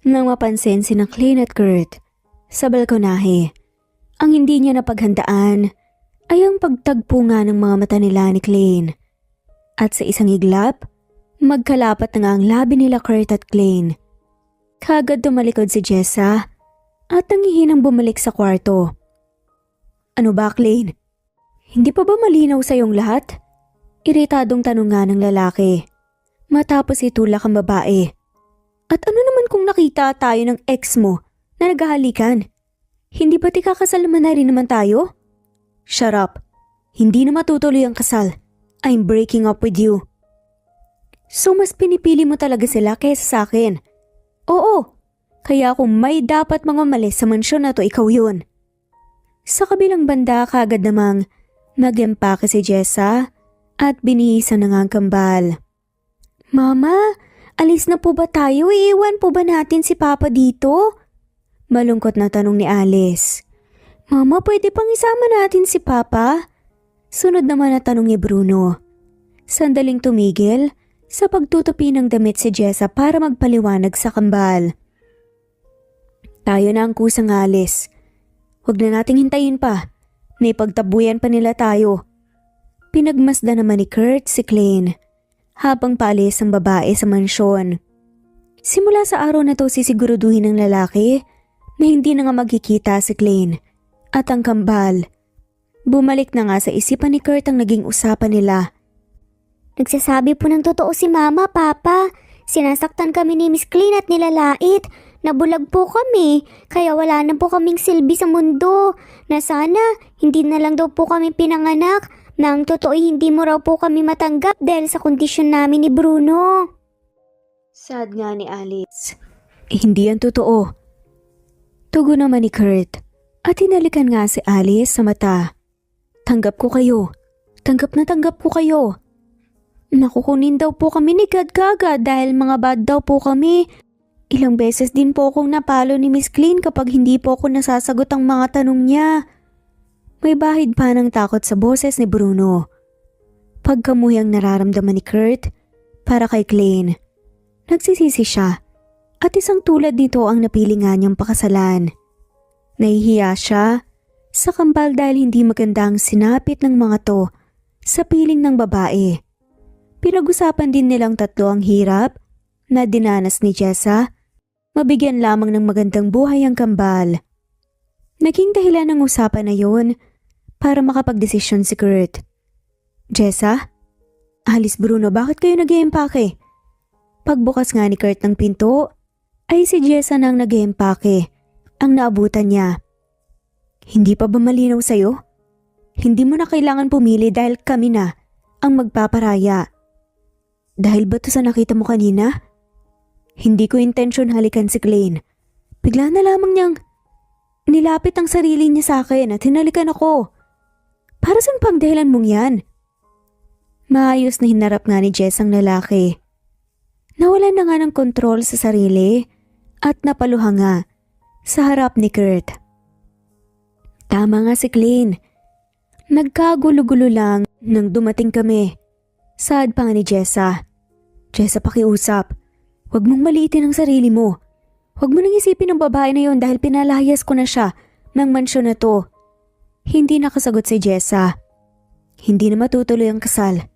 nang mapansin si Clayne at Kurt sa balkonahe. Ang hindi niya napaghandaan ay ang pagtagpo nga ng mga mata nila ni Clayne. At sa isang iglap, magkalapat na nga ang labi nila Kurt at Clayne. Kagad tumalikod si Jessa at nangihinang bumalik sa kwarto. Ano ba, Clayne? Hindi pa ba malinaw sa iyong lahat? Iritadong tanong nga ng lalaki. Matapos itulak ang babae. At ano naman kung nakita tayo ng ex mo na naghahalikan? Hindi ba kakasalaman na rin naman tayo? Shut up. Hindi na matutuloy ang kasal. I'm breaking up with you. So mas pinipili mo talaga sila kaysa sa akin? Oo. Kaya kung may dapat mga umalis sa mansyon na to, ikaw yun. Sa kabilang banda kagad namang nag-empake si Jessa at binihisan na nga ang kambal. Mama, alis na po ba tayo? Iiwan po ba natin si Papa dito? Malungkot na tanong ni Alice. Mama, pwede pang isama natin si Papa? Sunod naman na tanong ni Bruno. Sandaling tumigil sa pagtutupi ng damit si Jessa para magpaliwanag sa kambal. Tayo na ang kusang Alice. Huwag na nating hintayin pa. Naipagtabuyan pa nila tayo. Pinagmasda naman ni Kurt si Clayne habang paalis ang babae sa mansyon. Simula sa araw na to sisiguraduhin ng lalaki na hindi na nga magkikita si Clayne at ang kambal. Bumalik na nga sa isipan ni Kurt ang naging usapan nila. Nagsasabi po ng totoo si Mama, Papa. Sinasaktan kami ni Miss Clayne at nilalait. Nabulag po kami, kaya wala na po kaming silbi sa mundo. Na sana, hindi na lang daw po kami pinanganak. Na ang totoo hindi mo raw po kami matanggap dahil sa kondisyon namin ni Bruno. Sad nga ni Alice. Hindi yan totoo. Tugon naman ni Kurt at hinalikan nga si Alice sa mata. Tanggap ko kayo. Tanggap na tanggap ko kayo. Nakukunin daw po kami ni Gad-Gaga dahil mga bad daw po kami. Ilang beses din po akong napalo ni Miss Clayne kapag hindi po ako nasasagot ang mga tanong niya. May bahid pa ng takot sa boses ni Bruno. Pagkamuyang nararamdaman ni Kurt para kay Clayne. Nagsisisi siya at isang tulad nito ang napili nga niyang pakasalan. Nahihiya siya sa kambal dahil hindi maganda ang sinapit ng mga to sa piling ng babae. Pinag-usapan din nilang tatlo ang hirap na dinanas ni Jessa. Mabigyan lamang ng magandang buhay ang kambal. Naging dahilan ng usapan na yun para makapagdesisyon si Kurt. Jessa? Alice, Bruno, bakit kayo nag-iempake? Pagbukas nga ni Kurt ng pinto, ay si Jessa nang nag-iempake. Ang naabutan niya. Hindi pa ba malinaw sa'yo? Hindi mo na kailangan pumili dahil kami na ang magpaparaya. Dahil ba to sa nakita mo kanina? Hindi ko intensyon halikan si Clayne. Bigla na lamang niyang nilapit ang sarili niya sa akin at hinalikan ako. Para saan pang dahilan mong yan? Maayos na hinarap nga ni Jess ang lalaki. Nawalan na nga ng kontrol sa sarili at napaluha nga sa harap ni Kurt. Tama nga si Clayne. Nagkagulo-gulo lang nang dumating kami. Saad pa nga ni Jessa. Jessa, pakiusap. Huwag mong maliitin ang sarili mo. Huwag mo nang isipin ang babae na yon dahil pinalayas ko na siya ng mansyon na to. Hindi nakasagot si Jessa. Hindi na matutuloy ang kasal.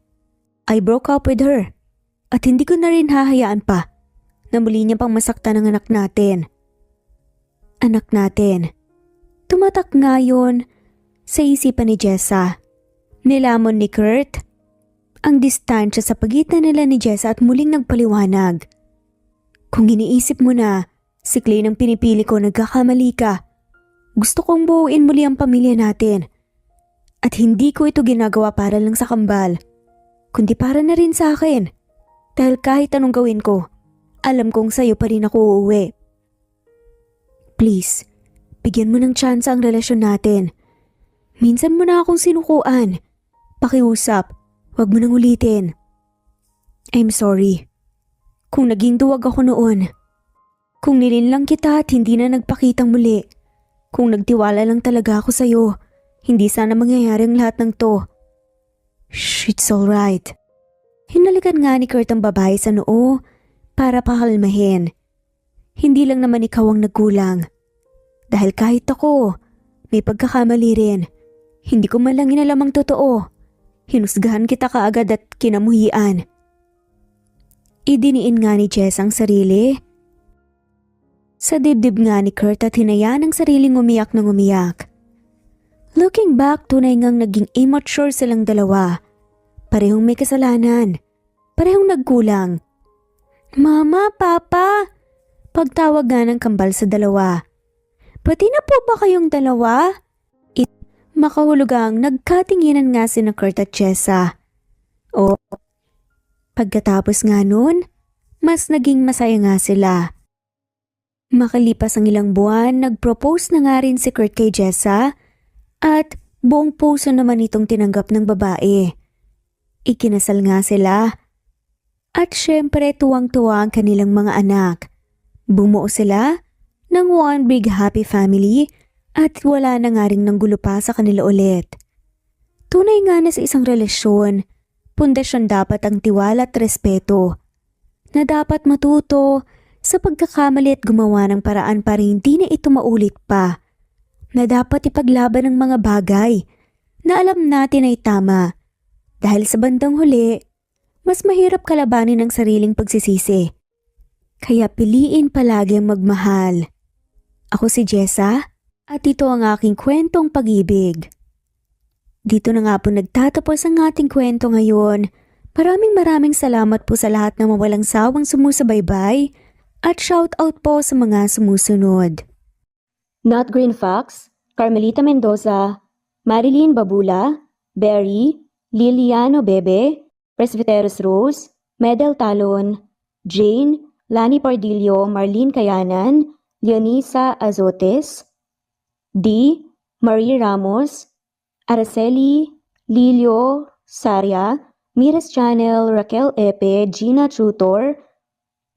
I broke up with her. At hindi ko na rin hahayaan pa na muli niya pang masaktan ang anak natin. Anak natin. Tumatak nga yun sa isipan ni Jessa. Nilamon ni Kurt ang distansya sa pagitan nila ni Jessa at muling nagpaliwanag. Kung iniisip mo na, si Clay ang pinipili ko, nagkakamali ka. Gusto kong buuin muli ang pamilya natin. At hindi ko ito ginagawa para lang sa kambal, kundi para na rin sa akin. Dahil kahit anong gawin ko, alam kong sa'yo pa rin ako uuwi. Please, bigyan mo ng tsansa ang relasyon natin. Minsan mo na akong sinukuan. Pakiusap, wag mo nang ulitin. I'm sorry. Kung naging duwag ako noon. Kung nilinlang kita at hindi na nagpakitang muli. Kung nagtiwala lang talaga ako sa'yo, hindi sana mangyayari ang lahat ng to. Shh, it's alright. Hinalikan nga ni Kurt ang babae sa noo para pakalmahin. Hindi lang naman ikaw ang nagkulang. Dahil kahit ako, may pagkakamali rin. Hindi ko man lang inalam ang totoo. Hinusgahan kita kaagad at kinamuhian. Idiniin nga ni Jess ang sarili sa dibdib nga ni Kurt at hinayaan ang sariling umiyak ng umiyak. Looking back, tunay ngang naging immature silang dalawa. Parehong may kasalanan. Parehong nagkulang. Mama, Papa! Pagtawag nga ng kambal sa dalawa. Pati na po ba kayong dalawa? Makahulugang nagkatinginan nga si na Kurt at Jessa. Pagkatapos nga nun, mas naging masaya nga sila. Makalipas ang ilang buwan, nag-propose na nga rin si Kurt kay Jessa at buong puso naman itong tinanggap ng babae. Ikinasal nga sila. At syempre tuwang-tuwa ang kanilang mga anak. Bumuo sila ng one big happy family at wala na nga rin ng gulo pa sa kanila ulit. Tunay nga na sa isang relasyon, pundasyon dapat ang tiwala at respeto, na dapat matuto sa pagkakamali at gumawa ng paraan para hindi na ito maulit pa, na dapat ipaglaban ang mga bagay na alam natin ay tama, dahil sa bandang huli, mas mahirap kalabanin ang sariling pagsisisi. Kaya piliin palagi ang magmahal. Ako si Jessa at ito ang aking kwentong pag-ibig. Dito na nga po nagtatapos ang ating kwento ngayon. Maraming salamat po sa lahat ng mawalang sawang sumusubaybay at shout out po sa mga sumusunod. Not Green Fox, Carmelita Mendoza, Marilyn Babula, Berry, Liliano Bebe, Presbyteros Rose, Medel Talon, Jane, Lani Pardillo, Marlene Kayanan, Leonisa Azotes, D. Marie Ramos, Araceli, Lilio Saria, Miras Channel, Raquel Epe, Gina Tutor,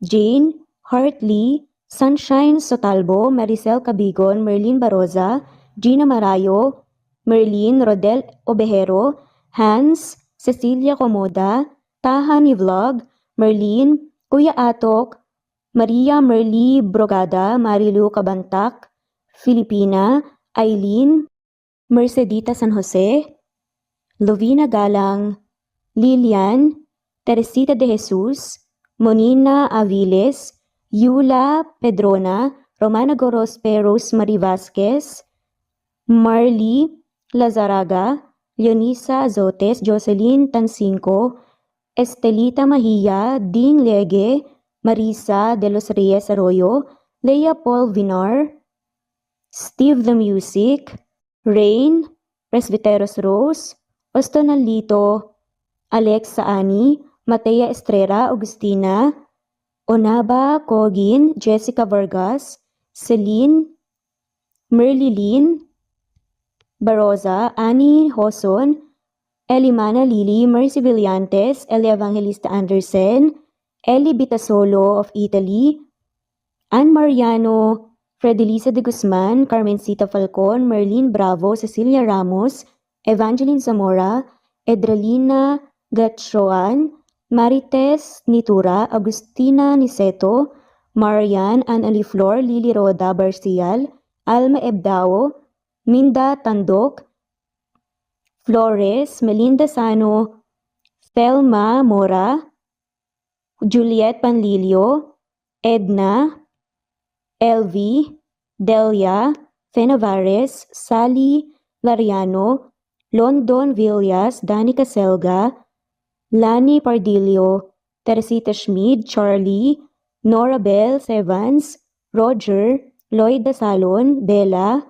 Jane, Hartley, Sunshine Sotalbo, Maricel Cabigon, Merlin Baroza, Gina Marayo, Merlin Rodel Obejero, Hans, Cecilia Comoda, Tahan Vlog, Merlin, Kuya Atok, Maria Merly Brogada, Marilu Cabantac, Filipina, Eileen, Mercedita San Jose, Lovina Galang, Lilian, Teresita de Jesus, Monina Aviles, Yula Pedrona, Romana Gorospe, Rosemary Vasquez, Marly Lazaraga, Leonisa Azotes, Jocelyn Tancinco, Estelita Mahia, Ding Lege, Marisa de los Reyes Arroyo, Leia Paul Vinar, Steve the Music, Rain, Presbyteros Rose, Ostonalito, Alexa Ani, Matea Estrera, Agustina, Onaba Cogin, Jessica Vargas, Celine, Merlilin, Baroza, Annie Hoson, Elimana Lili, Mercy Villantes, Eli Evangelista Anderson, Eli Bitasolo of Italy, Ann Mariano, Fredelisa de Guzman, Carmencita Falcon, Merlin Bravo, Cecilia Ramos, Evangeline Zamora, Edralina Gatchoan, Marites Nitura, Agustina Niceto, Marian, Ann Aliflor, Lily Roda Barcial, Alma Ebdao, Minda Tandok, Flores, Melinda Sano, Thelma Mora, Juliet Panlilio, Edna, Elvie, Delia, Fenavares, Sally Lariano, London Villas, Danica Selga, Lani Pardillo, Teresita Schmid, Charlie, Nora Bell Evans, Roger, Lloyd Dasalon, Bella,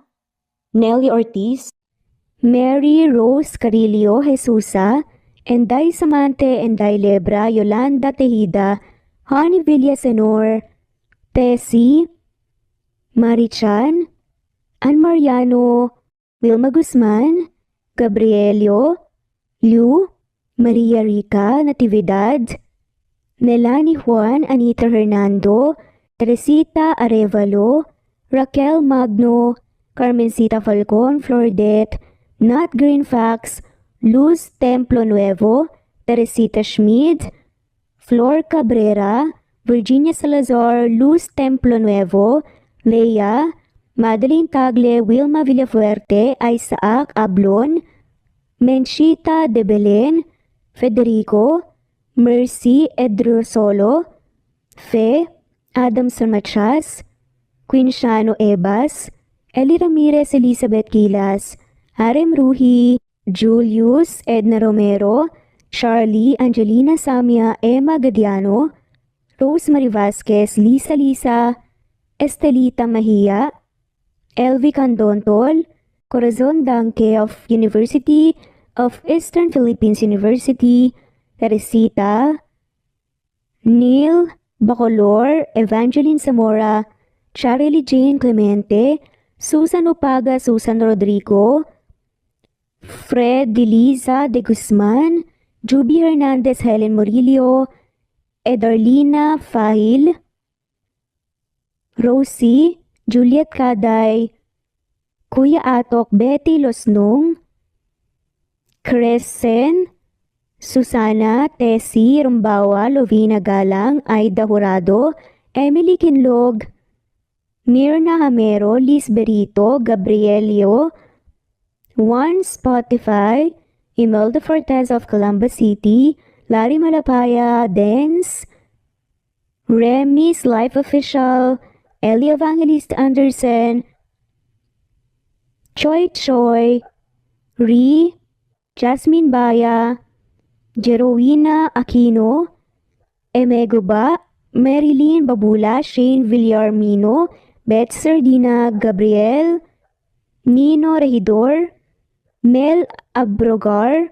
Nelly Ortiz, Mary Rose Carillo Jesusa, Enday Samante, Enday Lebra, Yolanda Tejida, Honey Villasenor, Tessie, Marichan, Ann Mariano, Wilma Guzman, Gabrielio, Liu, Maria Rica Natividad, Melanie Juan, Anita Hernando, Teresita Arevalo, Raquel Magno, Carmencita Falcon, Flordet, Nat Greenfax, Luz Templo Nuevo, Teresita Schmid, Flor Cabrera, Virginia Salazar, Luz Templo Nuevo, Leia, Madeline Tagle, Wilma Villafuerte, Isaac Ablon, Menchita de Belen, Federico, Mercy Edrosolo, Fe, Adam Samachas, Quinshano Ebas, Eli Ramirez Elizabeth Gilas, Arem Ruhi, Julius Edna Romero, Charlie Angelina Samia, Emma Gadiano, Rosemary Vasquez, Lisa, Estelita Mahia, Elvi Candontol, Corazon Danke of University of Eastern Philippines University, Teresita, Neil Bacolor, Evangeline Zamora, Charlie Jane Clemente, Susan Opaga, Susan Rodrigo, Fred Deliza de Guzman, Juby Hernandez, Helen Murillo, Edarlina Fahil, Rosie, Juliet Caday, Kuya Atok, Betty Losnong, Crescen, Susana, Tessie, Rumbawa, Lovina Galang, Aida Jurado, Emily Kinlog, Mirna Hamero, Liz Berito, Gabrielio, Juan Spotify, Imelda Fortes of Columbus City, Larry Malapaya, Dance, Remy's Life Official, Ellie Evangelist Anderson, Choi, Ree, Jasmine Baya, Jerowina Aquino, Emeguba, Marilyn Babula, Shane Villarmino, Beth Sardina, Gabriel, Nino Regidor, Mel Abrogar,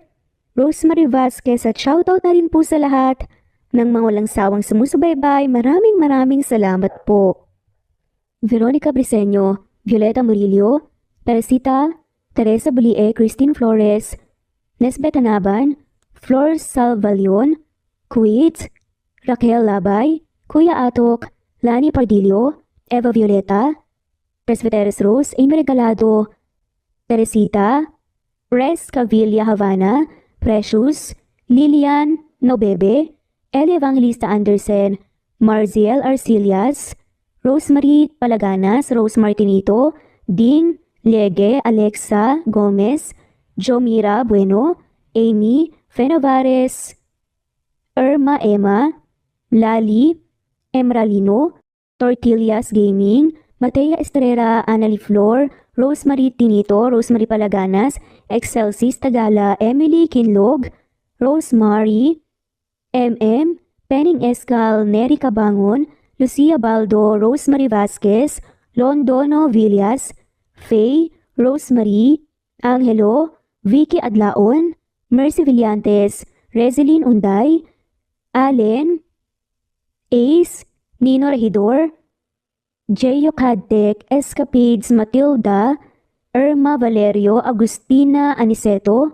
Rosemary Vasquez at shoutout na rin po sa lahat ng mga walang sawang sumusubaybay. Maraming salamat po. Veronica Briseño, Violeta Murillo, Teresita, Teresa Bulie, Christine Flores, Nesbeth Anaban, Flor Salvalion, Kuwait, Raquel Labay, Kuya Atok, Lani Pardillo, Eva Violeta, Presbyteres Rose, Amy Regalado, Teresita, Res Cavilla Havana, Precious, Lilian Nobebe, Eli Evangelista Anderson, Marziel Arcilias, Rosemary Palaganas, Rose Martinito, Ding Lege, Alexa Gomez, Jomira Bueno, Amy Fenovares, Irma Emma, Lali Emralino, Tortillas Gaming, Matea Estrera, Annalie Flor, Rosemary Tinito, Rosemary Palaganas, Excelsis Tagala, Emily Kinlog, Rosemary, MM, Penning Escal, Neri Cabangon, Lucia Baldo, Rosemary Vasquez, Londono Villas, Faye, Rosemary, Angelo, Vicky Adlaon, Mercy Villantes, Rezeline Unday, Allen, Ace, Nino Regidor, Jeyo Cadtec, Escapades Matilda, Irma Valerio, Agustina Aniceto,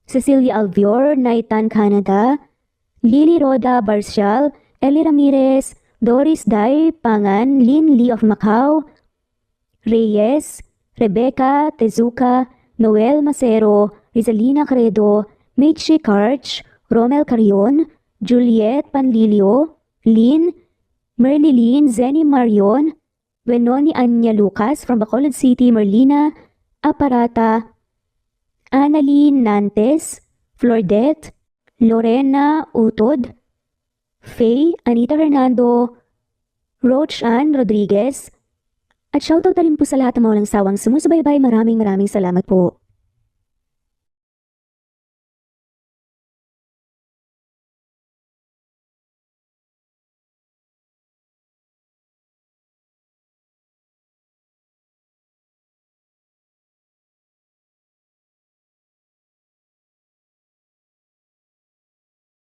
Cecilia Alvior, Naitan Canada, Lily Roda Barcial, Eli Ramirez, Doris Day Pangan, Lynn Lee of Macau, Reyes, Rebecca Tezuka, Noel Macero, Rizalina Credo, Mitchie Karch, Romel Carion, Juliet Panlilio, Lynn, Merlilyn Zenny Marion, Wenoni Anya Lucas from Bacolod City, Merlina Aparata, Annalyn Nantes, Flordet, Lorena Utod, Faye, Anita Hernando, Roach Ann Rodriguez, at shoutout na rin po sa lahat ng mga walang sawang sumusubaybay. Maraming salamat po.